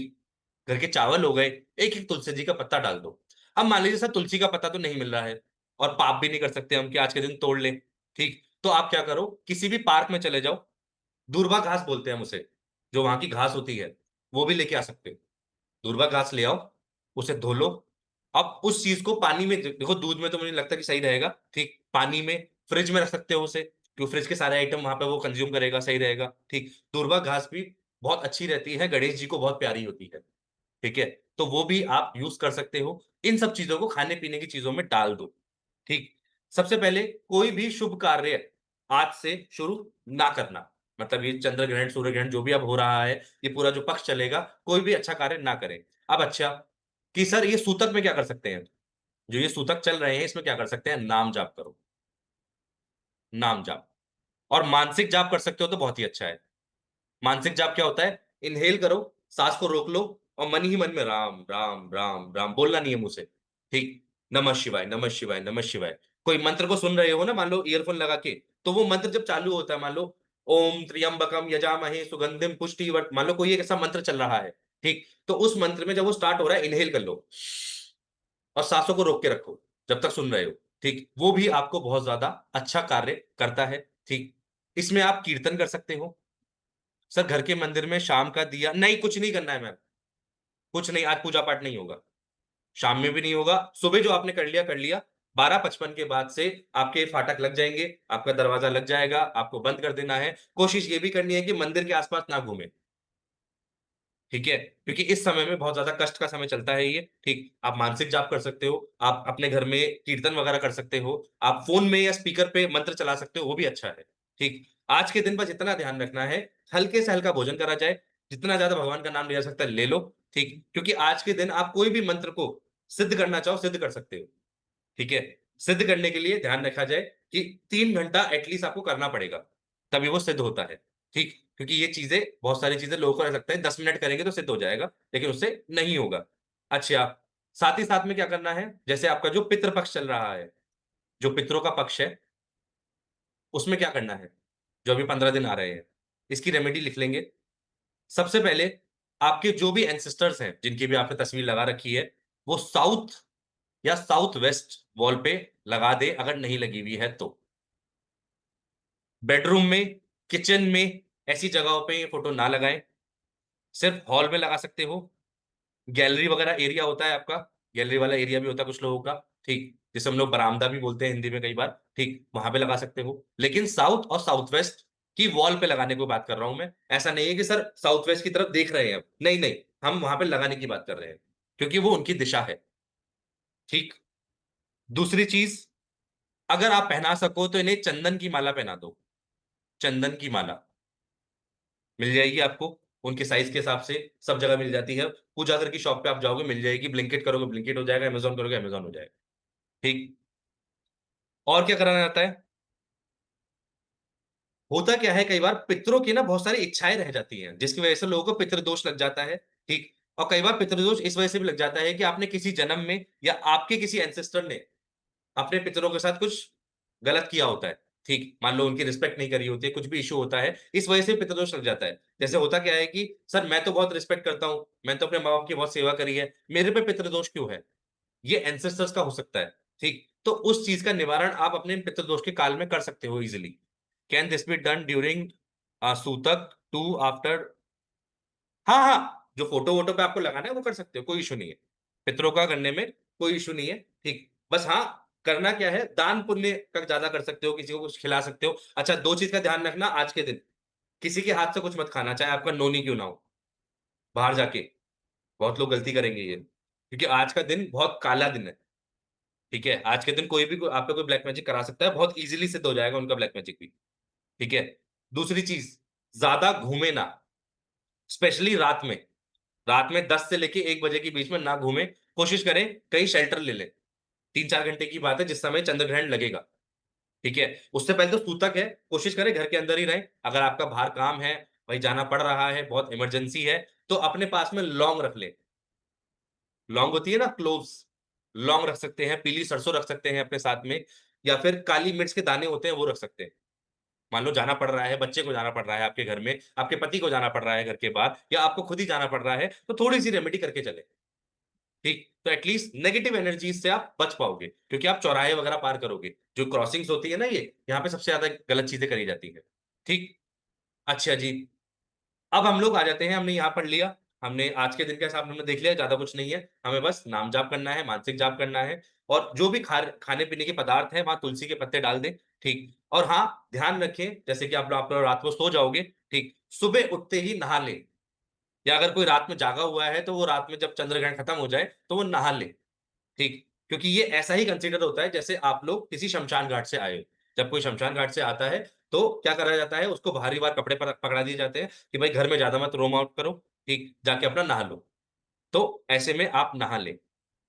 घर के चावल हो गए, एक एक तुलसी जी का पत्ता डाल दो। अब मान लीजिए सर तुलसी का पत्ता तो नहीं मिल रहा है और पाप भी नहीं कर सकते हम कि आज के दिन तोड़ लें, ठीक, तो आप क्या करो, किसी भी पार्क में चले जाओ, दूर्वा घास बोलते हैं हम उसे, जो वहां की घास होती है, वो भी लेके आ सकते हो। दूर्वा घास ले आओ, उसे धो लो। अब उस चीज को पानी में, देखो दूध में तो मुझे नहीं लगता कि सही रहेगा, ठीक, पानी में, फ्रिज में रख सकते हो उसे, क्योंकि फ्रिज के सारे आइटम वहां पे वो कंज्यूम करेगा, सही रहेगा, ठीक। दूर्वा घास भी बहुत अच्छी रहती है, गणेश जी को बहुत प्यारी होती है, ठीक है, तो वो भी आप यूज कर सकते हो। इन सब चीजों को खाने पीने की चीजों में डाल दो, ठीक। सबसे पहले कोई भी शुभ कार्य आज से शुरू ना करना, मतलब ये चंद्र ग्रहण, सूर्य ग्रहण जो भी अब हो रहा है, ये पूरा जो पक्ष चलेगा, कोई भी अच्छा कार्य ना करें। अब अच्छा, कि सर ये सूतक में क्या कर सकते हैं, जो ये सूतक चल रहे हैं इसमें क्या कर सकते हैं, नाम जाप करो, नाम जाप। और मानसिक जाप कर सकते हो तो बहुत ही अच्छा है। मानसिक जाप क्या होता है, इनहेल करो, सांस को रोक लो और मन ही मन में राम राम राम राम बोलना नहीं है मुंह से, ठीक, नमः शिवाय नमः शिवाय नमः शिवाय। कोई मंत्र को सुन रहे हो ना, मान लो ईयरफोन लगा के, तो वो मंत्र जब चालू होता है, मान लो ओम त्र्यंबकम यजामहे सुगंधिम पुष्टिवर्धनम, मान लो कोई एक ऐसा मंत्र चल रहा है, ठीक, तो उस मंत्र में जब वो स्टार्ट हो रहा है, इनहेल कर लो और सांसों को रोक के रखो जब तक सुन रहे हो, ठीक, वो भी आपको बहुत ज्यादा अच्छा कार्य करता है, ठीक। इसमें आप कीर्तन कर सकते हो। सर घर के मंदिर में शाम का दिया, नहीं कुछ नहीं करना है मैम, कुछ नहीं, आज पूजा पाठ नहीं होगा, शाम में भी नहीं होगा, सुबह जो आपने कर लिया, 12:55 के बाद से आपके फाटक लग जाएंगे, आपका दरवाजा लग जाएगा, आपको बंद कर देना है। कोशिश ये भी करनी है कि मंदिर के आसपास ना घूमे, ठीक है, क्योंकि इस समय में बहुत ज्यादा कष्ट का समय चलता है ये, ठीक। आप मानसिक जाप कर सकते हो, आप अपने घर में कीर्तन वगैरह कर सकते हो, आप फोन में या स्पीकर पे मंत्र चला सकते हो, वो भी अच्छा है, ठीक। आज के दिन बस इतना ध्यान रखना है, हल्के से हल्का भोजन करा जाए, जितना ज्यादा भगवान का नाम लिया जा सकता है ले लो, ठीक, क्योंकि आज के दिन आप कोई भी मंत्र को सिद्ध करना चाहो सिद्ध कर सकते हो, ठीक है। सिद्ध करने के लिए ध्यान रखा जाए कि 3 घंटा एटलीस्ट आपको करना पड़ेगा, तभी वो सिद्ध होता है, ठीक, क्योंकि ये चीजें, बहुत सारी चीजें लोगों को ऐसा लगता है 10 मिनट करेंगे तो सिद्ध हो जाएगा, लेकिन उससे नहीं होगा। अच्छा, साथ ही साथ में क्या करना है, जैसे आपका जो पितृ पक्ष चल रहा है, जो पितरों का पक्ष है, उसमें क्या करना है, जो अभी 15 दिन आ रहे हैं, इसकी रेमेडी लिख लेंगे। सबसे पहले आपके जो भी एंसेस्टर्स हैं, जिनकी भी आपने तस्वीर लगा रखी है, वो साउथ या साउथ वेस्ट वॉल पे लगा दे, अगर नहीं लगी हुई है तो। बेडरूम में, किचन में, ऐसी जगहों पे ये फोटो ना लगाएं, सिर्फ हॉल में लगा सकते हो। गैलरी वगैरह एरिया होता है आपका, गैलरी वाला एरिया भी होता है कुछ लोगों का, ठीक, जिसे हम लोग बरामदा भी बोलते हैं हिंदी में कई बार, ठीक, वहां पे लगा सकते हो। लेकिन साउथ और साउथ वेस्ट की वॉल पे लगाने को बात कर रहा हूं मैं। ऐसा नहीं है कि सर साउथ वेस्ट की तरफ देख रहे हैं, अब नहीं नहीं, हम वहां पे लगाने की बात कर रहे हैं, क्योंकि वो उनकी दिशा है, ठीक। दूसरी चीज, अगर आप पहना सको तो इन्हें चंदन की माला पहना दो, चंदन की माला मिल जाएगी आपको, उनके साइज के हिसाब से सब जगह मिल जाती है। पूजा घर की शॉप पे आप जाओगे मिल जाएगी, ब्लिंकिट करोगे ब्लिंकिट हो जाएगा, अमेज़न करोगे अमेज़न हो जाएगा, ठीक। और क्या कराना जाता है, होता क्या है, कई बार पितरों की ना बहुत सारी इच्छाएं रह जाती हैं, जिसकी वजह से लोगों को पितृदोष लग जाता है, ठीक। और कई बार पितृदोष इस वजह से भी लग जाता है कि आपने किसी जन्म में या आपके किसी एंसेस्टर ने अपने पितरों के साथ कुछ गलत किया होता है, ठीक। मान लो उनकी रिस्पेक्ट नहीं करी होती है, कुछ भी इश्यू होता है, इस वजह से पितृदोष लग जाता है। जैसे होता क्या है कि सर मैं तो बहुत रिस्पेक्ट करता हूँ, मैंने तो अपने माँ-बाप की बहुत सेवा करी है, मेरे पे पितृदोष क्यों है? ये एंसेस्टर्स का हो सकता है, ठीक। तो उस चीज़ का निवारण आप अपने पितृदोष के काल में कर सकते हो easily. Can this be done during सूतक टू आफ्टर, हाँ, हाँ, जो फ़ोटो-वोटो पे आपको लगाना है वो कर सकते हो, कोई इश्यू नहीं है। पितरों का करने में कोई इश्यू नहीं है, ठीक। बस हाँ, करना क्या है, दान पुण्य का ज्यादा कर सकते हो, किसी को कुछ खिला सकते हो। अच्छा, 2 चीज का ध्यान रखना आज के दिन, किसी के हाथ से कुछ मत खाना, चाहे आपका नोनी क्यों ना हो, बाहर जाके। बहुत लोग गलती करेंगे ये, क्योंकि आज का दिन बहुत काला दिन है, ठीक है? आज के दिन कोई भी आप पे कोई ब्लैक मैजिक करा सकता है, बहुत ईज़िली सिद्ध हो जाएगा उनका ब्लैक मैजिक भी, ठीक है? दूसरी चीज़, ज़्यादा घूमे ना, स्पेशली रात में। रात में 10 से लेके 1 बजे के बीच में ना घूमें, कोशिश करें कहीं शेल्टर ले लें। 3-4 घंटे की बात है जिस समय चंद्र ग्रहण लगेगा, ठीक है? उससे पहले तो सूतक है, कोशिश करें घर के अंदर ही रहें। अगर आपका बाहर काम है, भाई जाना पड़ रहा है, बहुत इमरजेंसी है, तो अपने पास में लौंग रख लें। लौंग होती है ना, क्लोव्स, लौंग रख सकते हैं, पीली सरसों रख सकते हैं अपने साथ में, या फिर काली मिर्च के दाने होते हैं वो रख सकते हैं। मान लो जाना पड़ रहा है, बच्चे को जाना पड़ रहा है आपके घर में, आपके पति को जाना पड़ रहा है घर के बाहर, या आपको खुद ही जाना पड़ रहा है, तो थोड़ी-सी रेमेडी करके चलें, ठीक? तो एट लीस्ट नेगेटिव एनर्जीज़ से आप बच पाओगे, क्योंकि आप चौराहे वगैरह पार करोगे। जो क्रॉसिंग्स होती है ना ये, यहाँ पे सबसे ज़्यादा गलत चीज़ें करी जाती हैं, ठीक? अच्छा जी, अब हम लोग आ जाते हैं, हमने यहाँ पढ़ लिया, हमने आज के दिन का हिसाब हमने देख लिया, ज़्यादा कुछ नहीं है। हमें बस नाम जाप करना है, मानसिक जाप करना है, और जो भी खाने-पीने के पदार्थ हैं, वहाँ तुलसी के पत्ते डाल दें, ठीक? और हाँ, ध्यान रखें, जैसे कि आप लोग रात को सो जाओगे, ठीक? सुबह उठते ही नहा लें, या अगर कोई रात में जागा हुआ है, तो वो रात में जब चंद्र ग्रहण खत्म हो जाए, तो वो नहा ले। ठीक, क्योंकि ये ऐसा ही कंसीडर होता है जैसे आप लोग किसी शमशान घाट से आए हो। जब कोई शमशान घाट से आता है, तो क्या करा जाता है, उसको बाहरी-बार कपड़े पर पकड़ा दिए जाते हैं कि भाई घर में ज़्यादा मत रोम आउट करो, ठीक? जाके अपना नहा लो। तो ऐसे में आप नहा लें,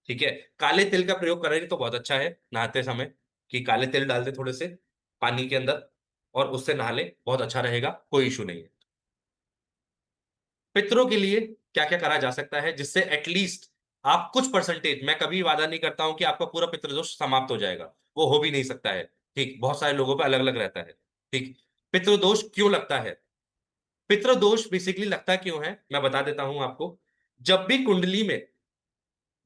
ठीक है? काले तिल का प्रयोग करें तो बहुत अच्छा है नहाते समय, कि काले तिल डाल दें थोड़े से पानी के अंदर और उससे नहा लें, बहुत अच्छा रहेगा, कोई इश्यू नहीं है। पितरों के लिए क्या-क्या करा जा सकता है जिससे एट लीस्ट आप कुछ परसेंटेज, मैं कभी वादा नहीं करता हूँ कि आपका पूरा पितृदोष समाप्त हो जाएगा, वो हो भी नहीं सकता है, ठीक? बहुत सारे लोगों पे अलग-अलग रहता है, ठीक? पितृदोष क्यों लगता है? पितृदोष बेसिकली लगता क्यों है, मैं बता देता हूँ आपको। जब भी कुंडली में,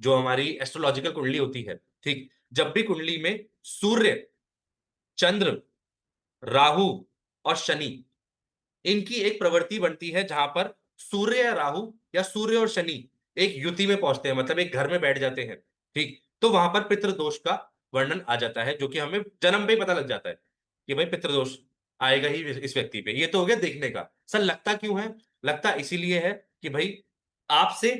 जो हमारी एस्ट्रोलॉजिकल कुंडली होती है, ठीक? जब भी कुंडली में सूर्य, चंद्र, राहु और शनि, इनकी एक प्रवृत्ति बनती है जहां पर सूर्य या राहु या सूर्य और शनि एक युति में पहुंचते हैं, मतलब एक घर में बैठ जाते हैं, ठीक? तो वहां पर पितृदोष का वर्णन आ जाता है, जो कि हमें जन्म पे ही पता लग जाता है कि भाई पितृदोष आएगा ही इस व्यक्ति पे। ये तो हो गया देखने का। सर लगता क्यों है? लगता इसीलिए है कि भाई आपसे,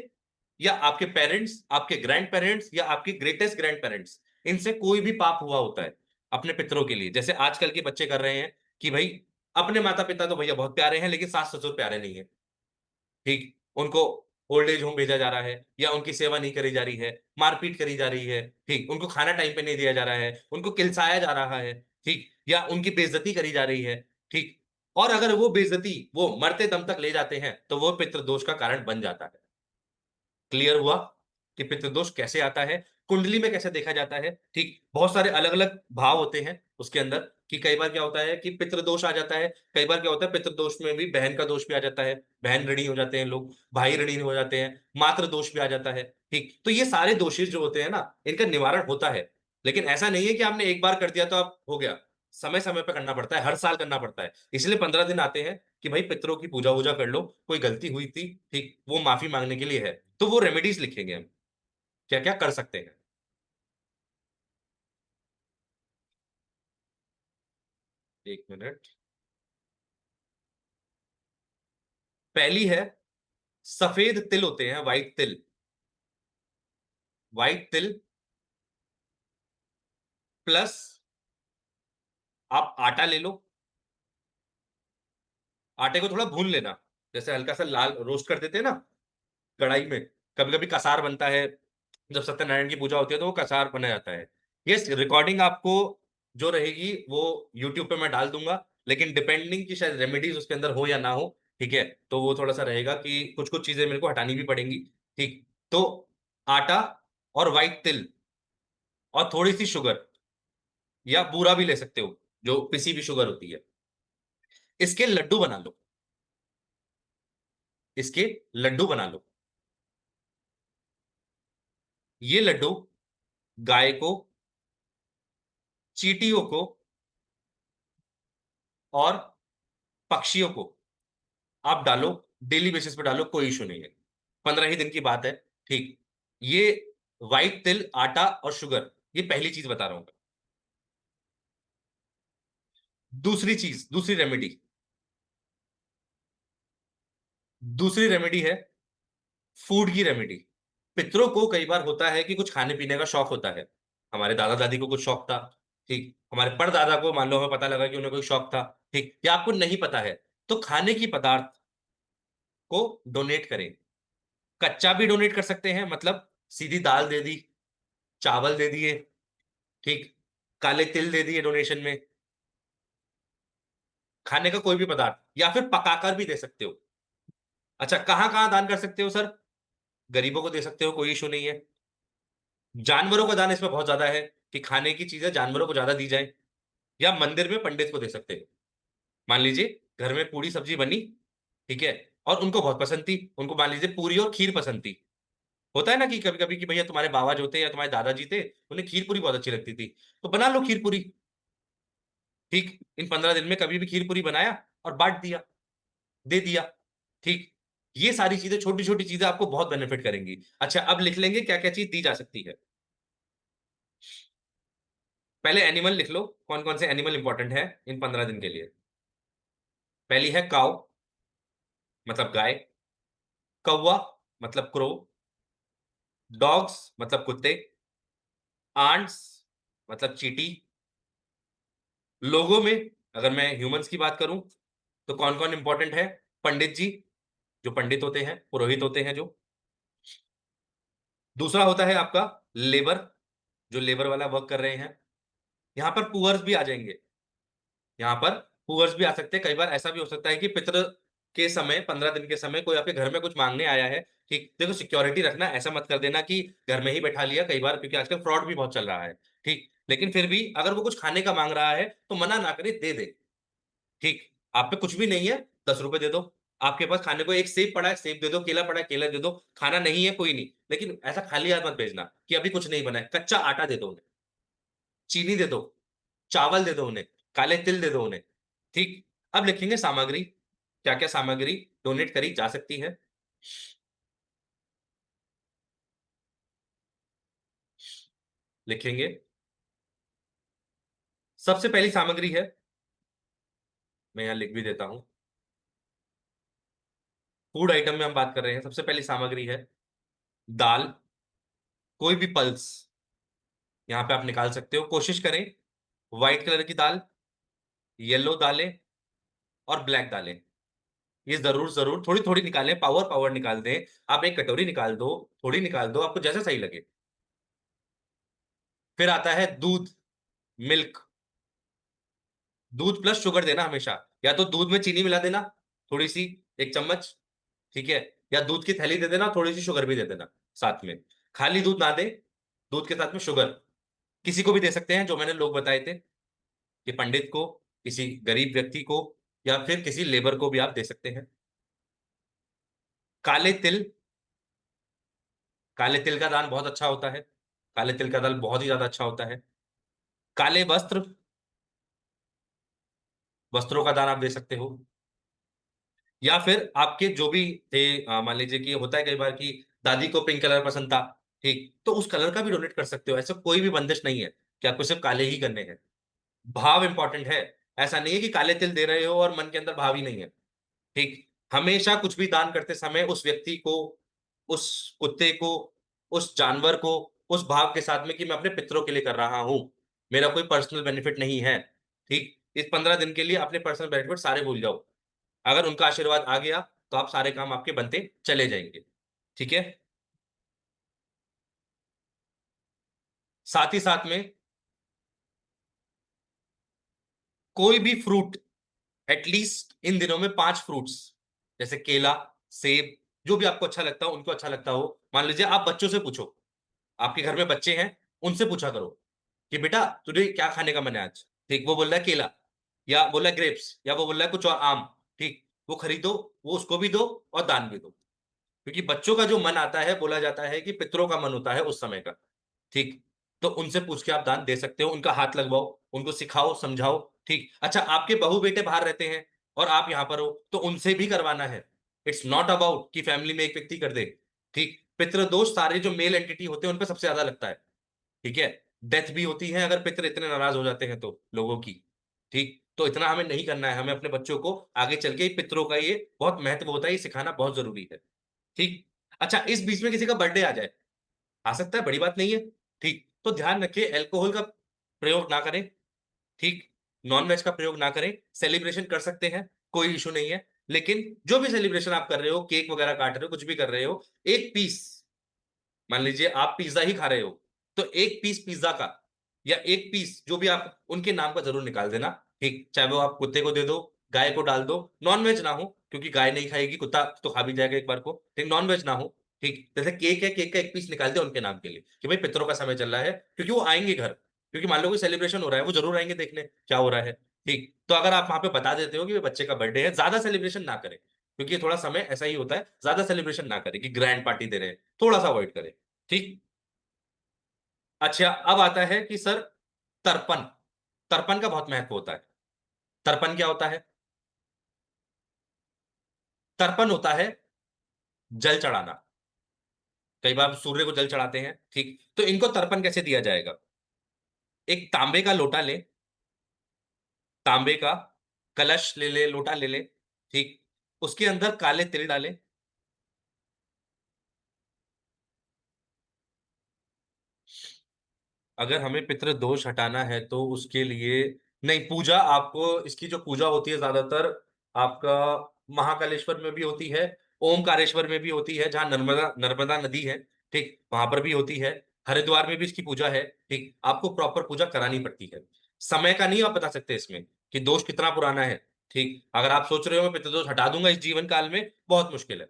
या आपके पेरेंट्स, आपके ग्रैंड पेरेंट्स, या आपके ग्रेटेस्ट ग्रैंड पेरेंट्स, इनसे कोई भी पाप हुआ होता है अपने पितरों के लिए। जैसे आजकल के बच्चे कर रहे हैं कि भाई अपने माता-पिता तो भैया बहुत प्यारे हैं, लेकिन सास-ससुर प्यारे नहीं हैं, ठीक? उनको ओल्ड एज होम भेजा जा रहा है, या उनकी सेवा नहीं करी जा रही है, मारपीट करी जा रही है, ठीक? उनको खाना टाइम पे नहीं दिया जा रहा है, उनको किलसाया जा रहा है, ठीक? या उनकी बेइज्जती करी जा रही है, ठीक? और अगर वो बेइज्जती वो मरते दम तक ले जाते हैं, तो वो पितृदोष का कारण बन जाता है। क्लियर हुआ कि पितृदोष कैसे आता है, कुंडली में कैसे देखा जाता है, ठीक? बहुत सारे अलग-अलग भाव होते हैं उसके अंदर, कि कई बार क्या होता है कि पितृदोष आ जाता है, कई बार क्या होता है पितृदोष में भी बहन का दोष भी आ जाता है, बहन ऋणी हो जाते हैं लोग, भाई ऋणी हो जाते हैं, मातृ दोष भी आ जाता है, ठीक? तो ये सारे दोषेस जो होते हैं ना, इनका निवारण होता है, लेकिन ऐसा नहीं है कि आपने एक बार कर दिया तो अब हो गया। समय-समय पे करना पड़ता है, हर साल करना पड़ता है। इसलिए 15 दिन आते हैं कि भाई पितरों की पूजा-वूजा कर लो, कोई गलती हुई थी, ठीक? वो माफी माँगने के लिए है। तो वो रेमेडीज़ लिखेंगे हम, क्या-क्या कर सकते हैं। 1 मिनट। पहली है, सफ़ेद तिल होते हैं, व्हाइट तिल। व्हाइट तिल प्लस आप आटा ले लो, आटे को थोड़ा भून लेना, जैसे हल्का-सा लाल रोस्ट कर देते हैं ना कढ़ाई में, कभी-कभी कसार बनता है, जब सत्यनारायण की पूजा होती है तो वो कसार बना जाता है। येस, रिकॉर्डिंग आपको जो रहेगी वो यूट्यूब पे मैं डाल दूँगा, लेकिन डिपेंडिंग कि शायद रेमेडीज़ उसके अंदर हो या ना हो, ठीक है? तो वो थोड़ा-सा रहेगा कि कुछ-कुछ चीज़ें मेरे को हटानी भी पड़ेंगी, ठीक? तो आटा और व्हाइट तिल और थोड़ी-सी शुगर, या बूरा भी ले सकते हो, जो पिसी हुई शुगर होती है। इसके लड्डू बना लो, इसके लड्डू बना लो। ये लड्डू गाय को, चींटियों को और पक्षियों को आप डालो, डेली बेसिस पे डालो, कोई इश्यू नहीं है। 15 ही दिन की बात है, ठीक। ये व्हाइट तिल, आटा और शुगर, ये पहली चीज़ बता रहा हूँ मैं। दूसरी चीज, दूसरी रेमेडी है फूड की रेमेडी। पितरों को कई बार होता है कि कुछ खाने पीने का शौक होता है। हमारे दादा दादी को कुछ शौक था, ठीक, हमारे परदादा को मान लो हमें पता लगा कि उन्हें कोई शौक था, ठीक, या आपको नहीं पता है, तो खाने की पदार्थ को डोनेट करें। कच्चा भी डोनेट कर सकते हैं, मतलब सीधी दाल दे दी, चावल दे दिए, ठीक, काले तिल दे दिए डोनेशन में, खाने का कोई भी पदार्थ, या फिर पकाकर भी दे सकते हो। अच्छा, कहां कहां दान कर सकते हो सर? गरीबों को दे सकते हो, कोई इशू नहीं है। जानवरों का दान इसमें बहुत ज्यादा है कि खाने की चीजें जानवरों को ज्यादा दी जाए, या मंदिर में पंडित को दे सकते हो। मान लीजिए घर में पूरी सब्जी बनी, ठीक है, और उनको बहुत पसंद थी, उनको मान लीजिए पूरी और खीर पसंद थी। होता है ना कि कभी कभी कि भैया तुम्हारे बाबा जो थे या तुम्हारे दादाजी थे, उन्हें खीर पूरी बहुत अच्छी लगती थी, तो बना लो खीर पूरी, ठीक, इन 15 दिन में कभी भी खीर पूरी बनाया और बांट दिया, दे दिया, ठीक। ये सारी चीजें, छोटी छोटी चीजें आपको बहुत बेनिफिट करेंगी। अच्छा, अब लिख लेंगे क्या क्या चीज दी जा सकती है। पहले एनिमल लिख लो, कौन कौन से एनिमल इंपॉर्टेंट है इन 15 दिन के लिए। पहली है काउ, मतलब गाय। कौवा, मतलब क्रो। डॉग्स, मतलब कुत्ते। आंट्स, मतलब चींटी। लोगों में अगर मैं ह्यूमंस की बात करूं तो कौन कौन इंपॉर्टेंट है? पंडित जी, जो पंडित होते हैं, पुरोहित होते हैं जो। दूसरा होता है आपका लेबर, जो लेबर वाला वर्क कर रहे हैं। यहां पर पुअर्स भी आ जाएंगे, यहाँ पर पुअर्स भी आ सकते हैं। कई बार ऐसा भी हो सकता है कि पितृ के समय, 15 दिन के समय कोई आपके घर में कुछ मांगने आया है, ठीक, देखो सिक्योरिटी रखना, ऐसा मत कर देना कि घर में ही बैठा लिया, कई बार क्योंकि आजकल फ्रॉड भी बहुत चल रहा है, ठीक, लेकिन फिर भी अगर वो कुछ खाने का मांग रहा है तो मना ना करे, दे दे, ठीक। आप पे कुछ भी नहीं है, 10 रुपए दे दो। आपके पास खाने को एक सेब पड़ा है, सेब दे दो, केला पड़ा है, केला दे दो। खाना नहीं है कोई नहीं, लेकिन ऐसा खाली हाथ मत भेजना कि अभी कुछ नहीं बना है। कच्चा आटा दे दो उन्हें, चीनी दे दो, चावल दे दो उन्हें, काले तिल दे दो उन्हें, ठीक। अब लिखेंगे सामग्री, क्या क्या सामग्री डोनेट करी जा सकती है। लिखेंगे, सबसे पहली सामग्री है, मैं यहां लिख भी देता हूं, फूड आइटम में हम बात कर रहे हैं। सबसे पहली सामग्री है दाल, कोई भी पल्स यहां पे आप निकाल सकते हो। कोशिश करें व्हाइट कलर की दाल, येलो दालें और ब्लैक दालें, ये जरूर जरूर थोड़ी थोड़ी निकालें, पावर पावर निकाल दें। आप एक कटोरी निकाल दो, थोड़ी निकाल दो, आपको जैसा सही लगे। फिर आता है दूध, मिल्क। दूध प्लस शुगर देना हमेशा, या तो दूध में चीनी मिला देना थोड़ी सी, 1 चम्मच, ठीक है, या दूध की थैली दे देना, थोड़ी सी शुगर भी दे देना साथ में। खाली दूध ना दे, दूध के साथ में शुगर। किसी को भी दे सकते हैं, जो मैंने लोग बताए थे, कि पंडित को, किसी गरीब व्यक्ति को, या फिर किसी लेबर को भी आप दे सकते हैं। काले तिल, काले तिल का दान बहुत अच्छा होता है, काले तिल का दान बहुत ही ज्यादा अच्छा होता है। काले वस्त्र, वस्त्रों का दान आप दे सकते हो। या फिर आपके जो भी थे, मान लीजिए कि होता है कई बार कि दादी को पिंक कलर पसंद था, ठीक, तो उस कलर का भी डोनेट कर सकते हो। ऐसा कोई भी बंदिश नहीं है कि आपको सिर्फ काले ही करने हैं। भाव इंपॉर्टेंट है, ऐसा नहीं है कि काले तिल दे रहे हो और मन के अंदर भाव ही नहीं है, ठीक। हमेशा कुछ भी दान करते समय उस व्यक्ति को, उस कुत्ते को, उस जानवर को, उस भाव के साथ में कि मैं अपने पितरों के लिए कर रहा हूं, मेरा कोई पर्सनल बेनिफिट नहीं है, ठीक। इस 15 दिन के लिए अपने पर्सनल बेनिफिट सारे भूल जाओ। अगर उनका आशीर्वाद आ गया तो आप सारे काम आपके बनते चले जाएंगे, ठीक है। साथ ही साथ में कोई भी फ्रूट, एटलीस्ट इन दिनों में 5 फ्रूट्स, जैसे केला, सेब, जो भी आपको अच्छा लगता हो, उनको अच्छा लगता हो। मान लीजिए आप बच्चों से पूछो, आपके घर में बच्चे हैं, उनसे पूछा करो कि बेटा तुझे क्या खाने का मन है आज, ठीक, वो बोल रहा है केला, या बोल रहा है ग्रेप्स, या वो बोल रहा है कुछ और आम, ठीक, वो खरीदो, वो उसको भी दो और दान भी दो। क्योंकि बच्चों का जो मन आता है, बोला जाता है कि पितरों का मन होता है उस समय का, ठीक। तो उनसे पूछ के आप दान दे सकते हो, उनका हाथ लगवाओ, उनको सिखाओ, समझाओ, ठीक। अच्छा, आपके बहू बेटे बाहर रहते हैं और आप यहाँ पर हो, तो उनसे भी करवाना है। इट्स नॉट अबाउट कि फैमिली में एक व्यक्ति कर दे, ठीक। पितृदोष सारे जो मेल एंटिटी होते हैं उन पर सबसे ज्यादा लगता है, ठीक है। डेथ भी होती है अगर पितृ इतने नाराज हो जाते हैं तो लोगों की, ठीक। तो इतना हमें नहीं करना है, हमें अपने बच्चों को आगे चल के पितरों का ये बहुत महत्व होता है, ये सिखाना बहुत जरूरी है। ठीक। अच्छा, इस बीच में किसी का बर्थडे आ जाए, आ सकता है, बड़ी बात नहीं है। ठीक, तो ध्यान रखिए अल्कोहल का प्रयोग ना करें। ठीक, नॉन वेज का प्रयोग ना करें। सेलिब्रेशन कर सकते हैं, कोई इशू नहीं है, लेकिन जो भी सेलिब्रेशन आप कर रहे हो, केक वगैरह काट रहे हो, कुछ भी कर रहे हो, एक पीस, मान लीजिए आप पिज्जा ही खा रहे हो, तो एक पीस पिज्जा का या एक पीस जो भी आप उनके नाम का जरूर निकाल देना। ठीक, चाहे वो आप कुत्ते को दे दो, गाय को डाल दो, नॉन वेज ना हो, क्योंकि गाय नहीं खाएगी, कुत्ता तो खा भी जाएगा एक बार को। ठीक, नॉन वेज ना हो। ठीक, जैसे केक है, केक का एक पीस निकाल दे उनके नाम के लिए कि भाई पितरों का समय चल रहा है, क्योंकि वो आएंगे घर, क्योंकि मान लो कोई सेलिब्रेशन हो रहा है, वो जरूर आएंगे देखने क्या हो रहा है। ठीक, तो अगर आप वहां पे बता देते हो कि बच्चे का बर्थडे है, ज्यादा सेलिब्रेशन ना करें, क्योंकि थोड़ा समय ऐसा ही होता है, ज्यादा सेलिब्रेशन ना करें कि ग्रैंड पार्टी दे रहे हैं, थोड़ा सा अवॉइड करें। ठीक। अच्छा, अब आता है कि सर तर्पण, तर्पण का बहुत महत्व होता है। तर्पण क्या होता है? तर्पण होता है जल चढ़ाना। कई बार सूर्य को जल चढ़ाते हैं, ठीक, तो इनको तर्पण कैसे दिया जाएगा? एक तांबे का लोटा ले, तांबे का कलश ले ले, लोटा ले ले, ठीक, उसके अंदर काले तिल डाले। अगर हमें पितृ दोष हटाना है तो उसके लिए नहीं, पूजा आपको, इसकी जो पूजा होती है ज्यादातर आपका महाकालेश्वर में भी होती है, ओमकारेश्वर में भी होती है, जहां नर्मदा नर्मदा नदी है, ठीक, वहां पर भी होती है, हरिद्वार में भी इसकी पूजा है। ठीक, आपको प्रॉपर पूजा करानी पड़ती है। समय का नहीं आप बता सकते इसमें कि दोष कितना पुराना है। ठीक, अगर आप सोच रहे हो मैं पितृदोष हटा दूंगा इस जीवन काल में, बहुत मुश्किल है।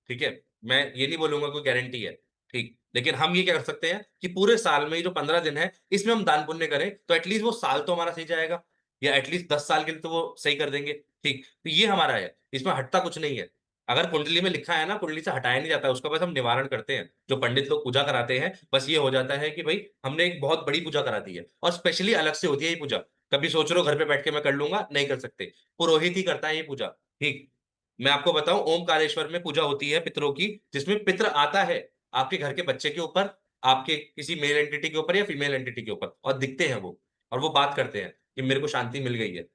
ठीक है, मैं ये नहीं बोलूंगा कोई गारंटी है। ठीक, लेकिन हम ये क्या कर सकते हैं कि पूरे साल में ये जो 15 दिन है, इसमें हम दान पुण्य करें, तो एटलीस्ट वो साल तो हमारा सही जाएगा, या एटलीस्ट 10 साल के लिए तो वो सही कर देंगे। ठीक, तो ये हमारा है, इसमें हटता कुछ नहीं है। अगर कुंडली में लिखा है ना, कुंडली से हटाया नहीं जाता, उसका बस हम निवारण करते हैं, जो पंडित लोग पूजा कराते हैं, बस ये हो जाता है कि भाई हमने एक बहुत बड़ी पूजा करा दी है, और स्पेशली अलग से होती है ये पूजा। कभी सोच रहे हो घर पे बैठ के मैं कर लूंगा, नहीं कर सकते, पुरोहित ही करता है ये पूजा। ठीक, मैं आपको बताऊं, ओमकारेश्वर में पूजा होती है पितरों की, जिसमें पितर आता है आपके घर के बच्चे के ऊपर, आपके किसी मेल एंटिटी के ऊपर या फीमेल एंटिटी के ऊपर, और दिखते हैं वो, और वो बात करते हैं कि मेरे को शांति मिल गई है,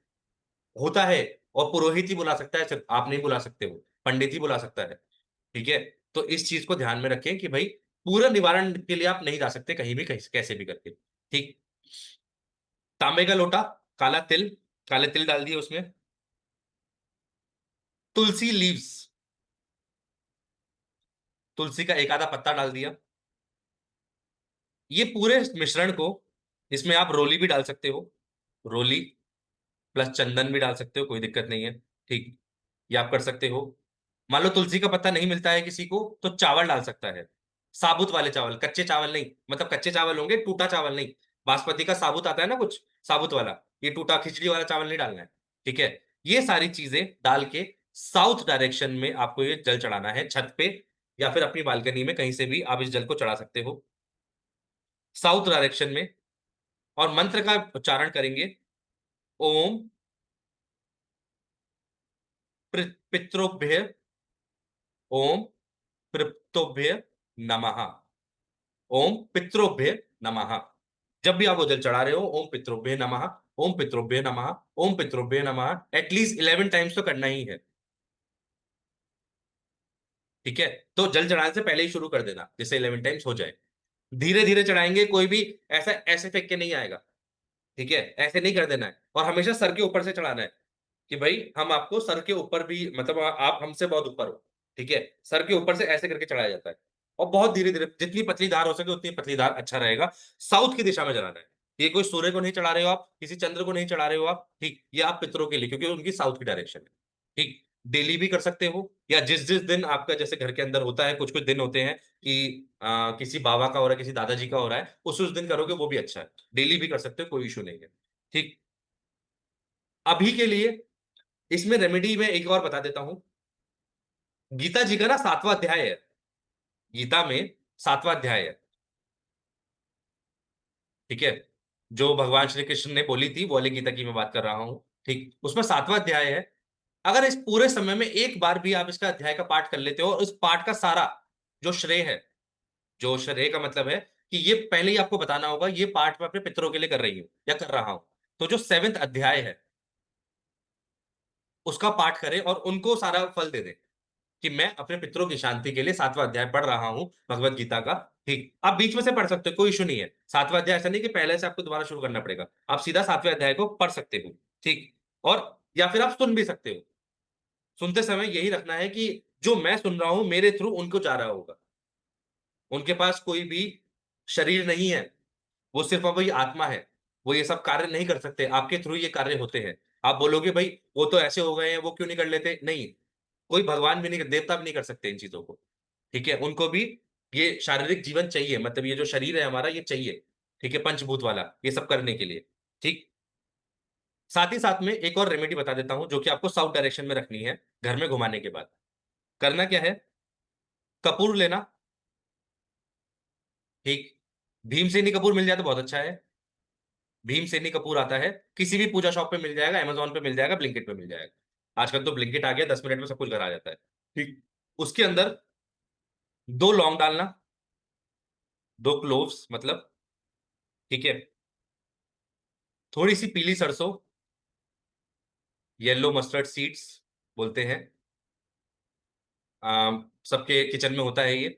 होता है। और पुरोहित ही बुला सकता है, सिर्फ आप नहीं बुला सकते, वो पंडित ही बुला सकता है। ठीक है, तो इस चीज को ध्यान में रखें कि भाई पूरा निवारण के लिए आप नहीं जा सकते कहीं भी, कहीं कैसे भी करके। ठीक, तांबे का लोटा, काला तिल, काले तिल डाल दिए उसमें, तुलसी लीव्स, तुलसी का एक आधा पत्ता डाल दिया, ये पूरे मिश्रण को, इसमें आप रोली भी डाल सकते हो, रोली प्लस चंदन भी डाल सकते हो, कोई दिक्कत नहीं है। ठीक, ये आप कर सकते हो। मान लो तुलसी का पत्ता नहीं मिलता है किसी को, तो चावल डाल सकता है, साबुत वाले चावल, कच्चे चावल नहीं, मतलब कच्चे चावल होंगे, टूटा चावल नहीं। बासमती का साबुत आता है ना कुछ, साबुत वाला, ये टूटा खिचड़ी वाला चावल नहीं डालना है। ठीक है, ये सारी चीजें डाल के साउथ डायरेक्शन में आपको ये जल चढ़ाना है, छत पे या फिर अपनी बालकनी में, कहीं से भी आप इस जल को चढ़ा सकते हो, साउथ डायरेक्शन में। और मंत्र का उच्चारण करेंगे, ओम पितृभ्य, ओम पितृभ्य नमः, ओम पितृभ्य नमः। जब भी आप वो जल चढ़ा रहे हो, ओम पितृभ्य नमः, ओम पितृभ्य नमः, ओम पितृभ्य नमः, एटलीस्ट 11 टाइम्स तो करना ही है। ठीक है, तो जल चढ़ाने से पहले ही शुरू कर देना, जिससे 11 टाइम्स हो जाए। धीरे धीरे चढ़ाएंगे, कोई भी ऐसा ऐसे फेंक के नहीं आएगा। ठीक है, ऐसे नहीं कर देना है, और हमेशा सर के ऊपर से चढ़ाना है कि भाई हम आपको सर के ऊपर भी, मतलब आप हमसे बहुत ऊपर हो। ठीक है, सर के ऊपर से ऐसे करके चढ़ाया जाता है, और बहुत धीरे धीरे, जितनी पतली धार हो सके उतनी पतली धार अच्छा रहेगा। साउथ की दिशा में जलाना है, ये कोई सूर्य को नहीं चढ़ा रहे हो आप, किसी चंद्र को नहीं चढ़ा रहे हो आप। ठीक, ये आप पितरों के लिए, क्योंकि उनकी साउथ की डायरेक्शन है। ठीक, डेली भी कर सकते हो, या जिस जिस दिन आपका जैसे घर के अंदर होता है, कुछ कुछ दिन होते हैं कि किसी बाबा का हो रहा है, किसी दादाजी का हो रहा है, उस दिन करोगे वो भी अच्छा है। डेली भी कर सकते हो, कोई इशू नहीं है। ठीक, अभी के लिए इसमें रेमेडी में एक और बता देता हूं। गीता जी का ना 7वां अध्याय है, गीता में 7वां अध्याय है। ठीक है, जो भगवान श्री कृष्ण ने बोली थी वो वाली गीता की मैं बात कर रहा हूं। ठीक, उसमें 7वां अध्याय है। अगर इस पूरे समय में एक बार भी आप इसका अध्याय का पाठ कर लेते हो, और उस पाठ का सारा जो श्रेय है, जो श्रेय का मतलब है कि ये पहले ही आपको बताना होगा, ये पाठ मैं अपने पितरों के लिए कर रही हूं या कर रहा हूं। तो जो 7वां अध्याय है, उसका पाठ करे और उनको सारा फल दे दे कि मैं अपने पितरों की शांति के लिए 7वां अध्याय पढ़ रहा हूँ भगवत गीता का। ठीक, आप बीच में से पढ़ सकते हो, कोई इशू नहीं है। 7वां अध्याय ऐसा नहीं कि पहले से आपको दोबारा शुरू करना पड़ेगा, आप सीधा 7वें अध्याय को पढ़ सकते हो। ठीक, और या फिर आप सुन भी सकते हो। सुनते समय यही रखना है कि जो मैं सुन रहा हूँ मेरे थ्रू उनको जा रहा होगा। उनके पास कोई भी शरीर नहीं है, वो सिर्फ़ अब वही आत्मा है। वो ये सब कार्य नहीं कर सकते, आपके थ्रू ये कार्य होते हैं। आप बोलोगे भई वो तो ऐसे हो गए हैं, वो क्यों नहीं कर लेते? नहीं, कोई भगवान भी नहीं कर, देवता भी नहीं कर सकते इन चीज़ों को, ठीक है? उनको भी ये शारीरिक जीवन चाहिए, मतलब ये जो शरीर है हमारा ये चाहिए, ठीक है? पंचभूत वाला, ये सब करने के लिए, ठीक? साथ ही साथ में एक और रेमेडी बता देता हूँ, जो कि आपको साउथ डायरेक्शन में रखनी है, घर में घुमाने के बाद। करना क्या है, कपूर लेना, ठीक? भीमसेनी कपूर मिल जाए तो बहुत अच्छा है। भीमसेनी कपूर आता है, किसी भी पूजा शॉप पे मिल जाएगा, अमेज़न पे मिल जाएगा, ब्लिंकिट पे मिल जाएगा। आजकल तो ब्लिंकिट आ गया, 10 मिनट में सब कुछ घर आ जाता है। ठीक, उसके अंदर 2 लौंग डालना, 2 क्लोव्स मतलब, ठीक है? थोड़ी-सी पीली सरसों, येलो मस्टर्ड सीड्स बोलते हैं। सबके किचन में होता है ये।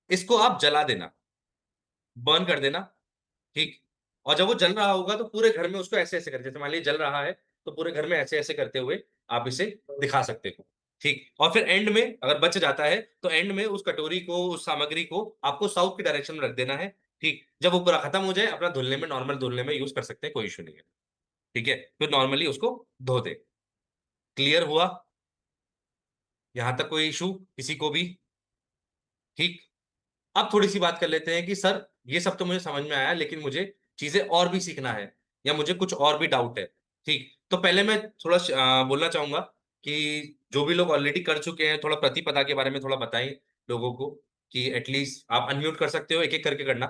इसको आप जला देना, बर्न कर देना, ठीक? और जब वो जल रहा होगा तो पूरे घर में उसको ऐसे-ऐसे करके, जैसे मान लीजिए जल रहा है, तो पूरे घर में ऐसे-ऐसे करते हुए आप इसे दिखा सकते हो, ठीक? और फिर एंड में अगर बच जाता है, तो एंड में उस कटोरी को, उस सामग्री को आपको साउथ की डायरेक्शन में रख देना है, ठीक? जब वो पूरा खत्म हो जाए, अपना धुलने में, नॉर्मल धुलने में यूज़ कर सकते हैं, कोई इश्यू नहीं है, ठीक है? फिर नॉर्मली उसको धो दें। क्लियर हुआ? यहाँ तक कोई इश्यू किसी को भी? ठीक? अब थोड़ी-सी बात कर लेते हैं कि सर ये सब तो मुझे समझ में आया, लेकिन मुझे चीज़ें और भी सीखना है या मुझे कुछ और भी डाउट है, ठीक? तो पहले मैं थोड़ा बोलना चाहूँगा कि जो भी लोग ऑलरेडी कर चुके हैं, थोड़ा प्रतिपदा के बारे में थोड़ा बताएँ लोगों को कि एट लीस्ट आप अनम्यूट कर सकते हो, एक-एक करके करना,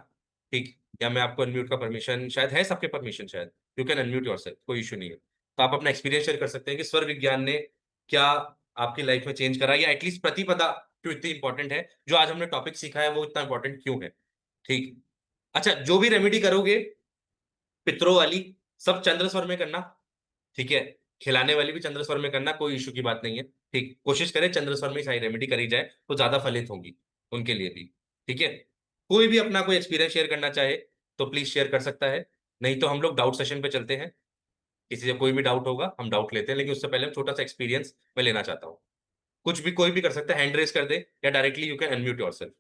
ठीक? या मैं आपको अनम्यूट का परमिशन शायद है, सबके परमिशन शायद, यू कैन अनम्यूट योरसेल्फ, कोई इश्यू नहीं है। तो आप अपना एक्सपीरियंस शेयर कर सकते हैं कि स्वर विज्ञान ने क्या आपकी लाइफ में चेंज करा या एट लीस्ट प्रतिपदा क्यों इतनी इम्पोर्टेंट है, जो आज हमने टॉपिक सीखा है वो इतना इम्पोर्टेंट क्यों है? ठीक। अच्छा, जो भी रेमेडी करोगे पितरों वाली, सब चंद्र स्वर में करना, ठीक है? खिलाने वाली भी चंद्र स्वर में करना, कोई इश्यू की बात नहीं है, ठीक? कोशिश करें चंद्र स्वर में ही सारी रेमेडी करी जाए, तो ज़्यादा फलित होंगी, उनके लिए भी, ठीक है? कोई भी अपना कोई एक्सपीरियंस शेयर करना चाहे, तो प्लीज़ शेयर कर सकता है, नहीं तो हम लोग डाउट सेशन पे चलते हैं। किसी से कोई भी डाउट होगा, हम डाउट लेते हैं, लेकिन उससे पहले छोटा-सा एक्सपीरियंस मैं लेना चाहता हूँ। कुछ भी कोई भी कर सकता है, हैंड रेज़ कर दे या directly you can unmute yourself.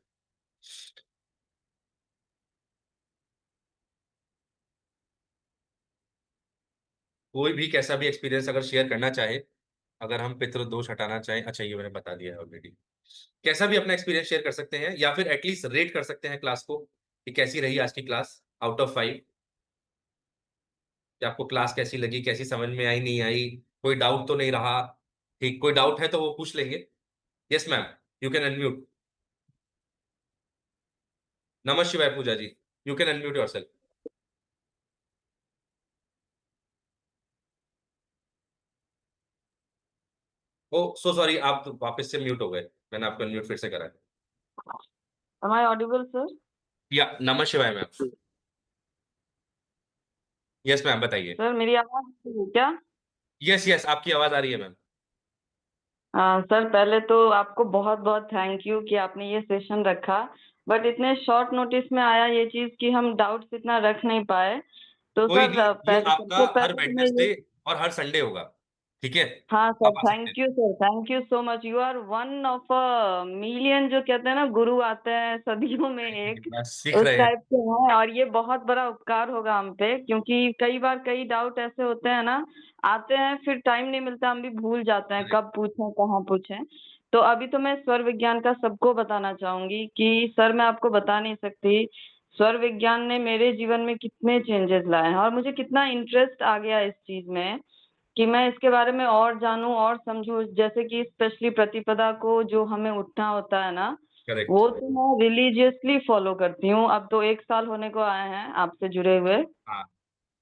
कोई भी कैसा भी एक्सपीरियंस अगर शेयर करना चाहे, अगर हम पितृदोष हटाना चाहें, अच्छा ये मैंने बता दिया है ऑलरेडी। कैसा भी अपना एक्सपीरियंस शेयर कर सकते हैं या फिर एट लीस्ट रेट कर सकते हैं क्लास को, कि कैसी रही आज की क्लास आउट ऑफ 5, कि आपको क्लास कैसी लगी, कैसी समझ में आई, नहीं आई, कोई डाउट तो नहीं रहा? ठीक, कोई डाउट है तो वो पूछ लेंगे। Yes ma'am, you can unmute. नमः शिवाय Puja ji, you can unmute yourself. Oh! So sorry, आप वापस से म्यूट हो गए। मैंने आपको अनम्यूट फिर से करा है। Am I audible, sir? या नमः शिवाय मैम। यस मैम, बताइए। सर मेरी आवाज़ आ रही है क्या? यस, यस, आपकी आवाज़ आ रही है मैम। सर पहले तो आपको बहुत-बहुत थैंक यू कि आपने ये सेशन रखा। बट इतने शॉर्ट नोटिस में आया ये चीज़ कि हम डाउट्स इतना रख नहीं पाए। तो कोई सर नहीं, ये पहले आपका सबसे हर पहले तो मैं ये वेडनेसडे और हर संडे होगा, ठीक है? हाँ सर, आप आ सकते हैं। Thank you so much. You are one of a million जो कहते हैं ना गुरु आते हैं सदियों में नहीं, नहीं, एक, बस सीख उस रहे हैं। टाइप के हैं और ये बहुत बड़ा उपकार होगा हम पे क्योंकि कई बार कई डाउट ऐसे होते हैं ना, आते हैं फिर टाइम नहीं मिलता, हम भी भूल जाते हैं करेक्ट, कब पूछें, कहाँ पूछें। तो अभी तो मैं स्वर विज्ञान का सबको बताना चाहूँगी कि सर मैं आपको बता नहीं सकती, स्वर विज्ञान ने मेरे जीवन में कितने चेंजेस लाए हैं और मुझे कितना इंटरेस्ट आ गया इस चीज़ में कि मैं इसके बारे में और जानूँ और समझूँ। जैसे कि स्पेशली प्रतिपदा को जो हमें उठना होता है ना, करेक्ट। वो तो मैं रिलीजियसली फॉलो करती हूँ। अब तो 1 साल होने को आए हैं आपसे जुड़े हुए। हाँ,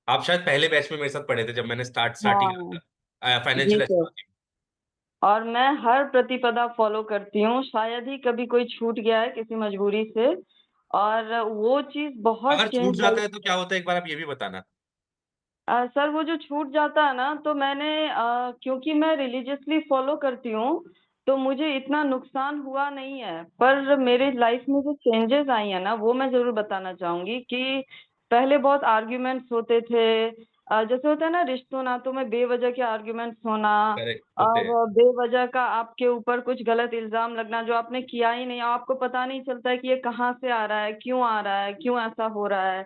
आप शायद पहले बैच में मेरे साथ पढ़े थे जब मैंने स्टार्ट ही करा हाँ, था जी फाइनेंशियल सर। एस्ट्रोलॉजी। और मैं हर प्रतिपदा फॉलो करती हूँ, शायद ही कभी कोई छूट गया है किसी मजबूरी से और वो चीज़ बहुत अगर छूट चेंज जाता लाई। है तो क्या होता है, एक बार आप ये भी बताना? सर वो जो छूट जाता है ना, तो मैंने क्योंकि मैं रिलीजियसली फॉलो करती हूँ, तो मुझे इतना नुकसान हुआ नहीं है। पर मेरे लाइफ में जो चेंजेस आई है ना, वो मैं जरूर बताना चाहूंगी कि पहले बहुत आर्ग्यूमेंट्स होते थे। जैसे होता है ना, रिश्तों नातों में बेवजह के आर्ग्यूमेंट्स होना, करेक्ट होते हैं। और बेवजह का आपके ऊपर कुछ गलत इल्जाम लगना जो आपने किया ही नहीं, आपको पता नहीं चलता है कि ये कहाँ से आ रहा है, क्यों आ रहा है, क्यों ऐसा हो रहा है।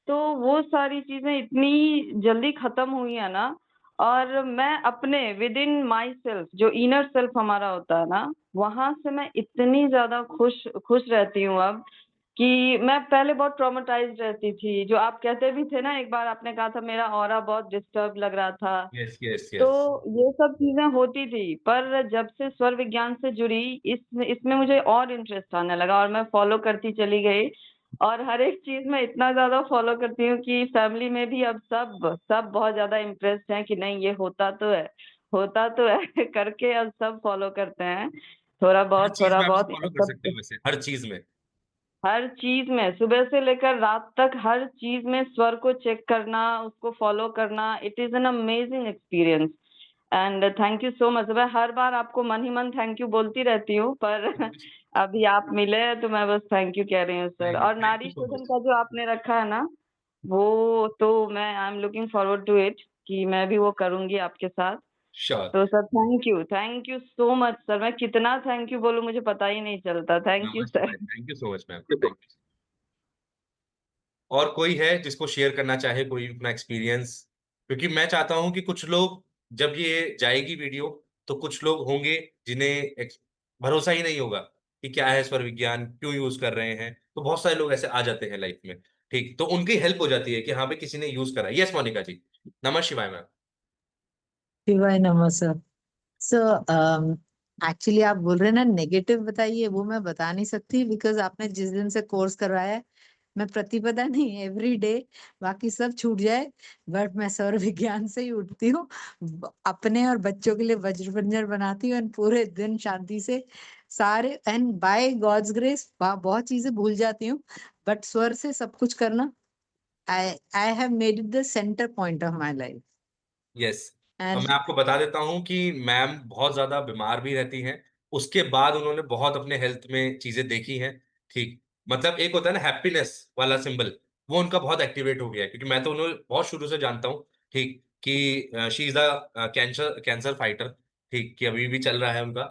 तो वो सारी चीजें इतनी जल्दी खत्म हुई है ना, और मैं अपने विद इन माई सेल्फ, जो इनर सेल्फ हमारा होता है ना, वहां से मैं इतनी ज्यादा खुश खुश रहती हूँ अब, कि मैं पहले बहुत ट्रॉमेटाइज्ड रहती थी। जो आप कहते भी थे ना, एक बार आपने कहा था मेरा ऑरा बहुत डिस्टर्ब लग रहा था। यस यस तो यस। ये सब चीजें होती थी, पर जब से स्वर विज्ञान से जुड़ी, इसमें मुझे और इंटरेस्ट आने लगा, और मैं फॉलो करती चली गई। और हर एक चीज में इतना ज्यादा फॉलो करती हूँ कि फैमिली में भी अब सब सब बहुत ज्यादा इम्प्रेस्ड हैं कि नहीं, ये होता तो है, होता तो है करके अब सब फॉलो करते हैं, हर चीज थोड़ा में आप बहुत फॉलो कर सकते सब। हो वैसे, हर चीज में। हर चीज में, सुबह से लेकर रात तक, हर चीज में स्वर को चेक करना, उसको फॉलो करना, it is an amazing experience. And thank you so much. मैं हर बार आपको मन ही मन थैंक यू बोलती रहती हूँ, पर अभी आप मिले हैं तो मैं बस थैंक यू कह रही हूँ सर। नहीं नहीं, और थैंक यू नारी सो शोधन मच। का जो आपने रखा है ना, वो तो मैं I am looking forward to it, कि मैं भी वो करूंगी आपके साथ। श्योर। तो sir thank you so much sir. मैं कितना थैंक यू बोलूं, मुझे पता ही नहीं चलता। थैंक यू नमस्ते सर। भाई, thank you so much ma'am, thank you. और कोई है जिसको शेयर करना चाहे कोई अपना एक्सपीरियंस? क्योंकि मैं चाहता हूं कि कुछ लोग, जब ये जाएगी वीडियो, तो कुछ लोग होंगे जिन्हें भरोसा ही नहीं होगा कि क्या है स्वर विज्ञान, क्यों यूज कर रहे हैं। तो बहुत सारे लोग ऐसे आ जाते हैं लाइफ में, ठीक, तो उनकी हेल्प हो जाती है कि हाँ भाई किसी ने यूज करा। यस मोनिका जी। नमः शिवाय मैम। शिवाय नमः सर। सर एक्चुअली आप बोल रहे हैं ना नेगेटिव बताइए, वो मैं बता नहीं सकती बिकॉज आपने जिस दिन से कोर्स करवाया है, मैं प्रतिपदा नहीं एवरी डे, बाकी सब छूट जाए, बट मैं सौर विज्ञान से ही उठती हूँ, अपने और बच्चों के लिए वज्रबंजन बनाती हूँ एंड पूरे दिन शांति से सारे, एंड बाय गॉड्स ग्रेस बहुत चीजें भूल जाती हूँ, बट स्वर से सब कुछ करना, I have made it the centre point of my life. Yes. और एंड मैं आपको बता देता हूँ कि मैम बहुत ज्यादा बीमार भी रहती हैं। उसके बाद उन्होंने बहुत अपने हेल्थ में चीजें देखी हैं, ठीक। मतलब एक होता है ना हैप्पीनेस वाला सिंबल, वो उनका बहुत एक्टिवेट हो गया है, क्योंकि मैं तो उन्हें बहुत शुरू से जानता हूँ, ठीक, कि she is a cancer fighter, ठीक, कि अभी भी चल रहा है उनका।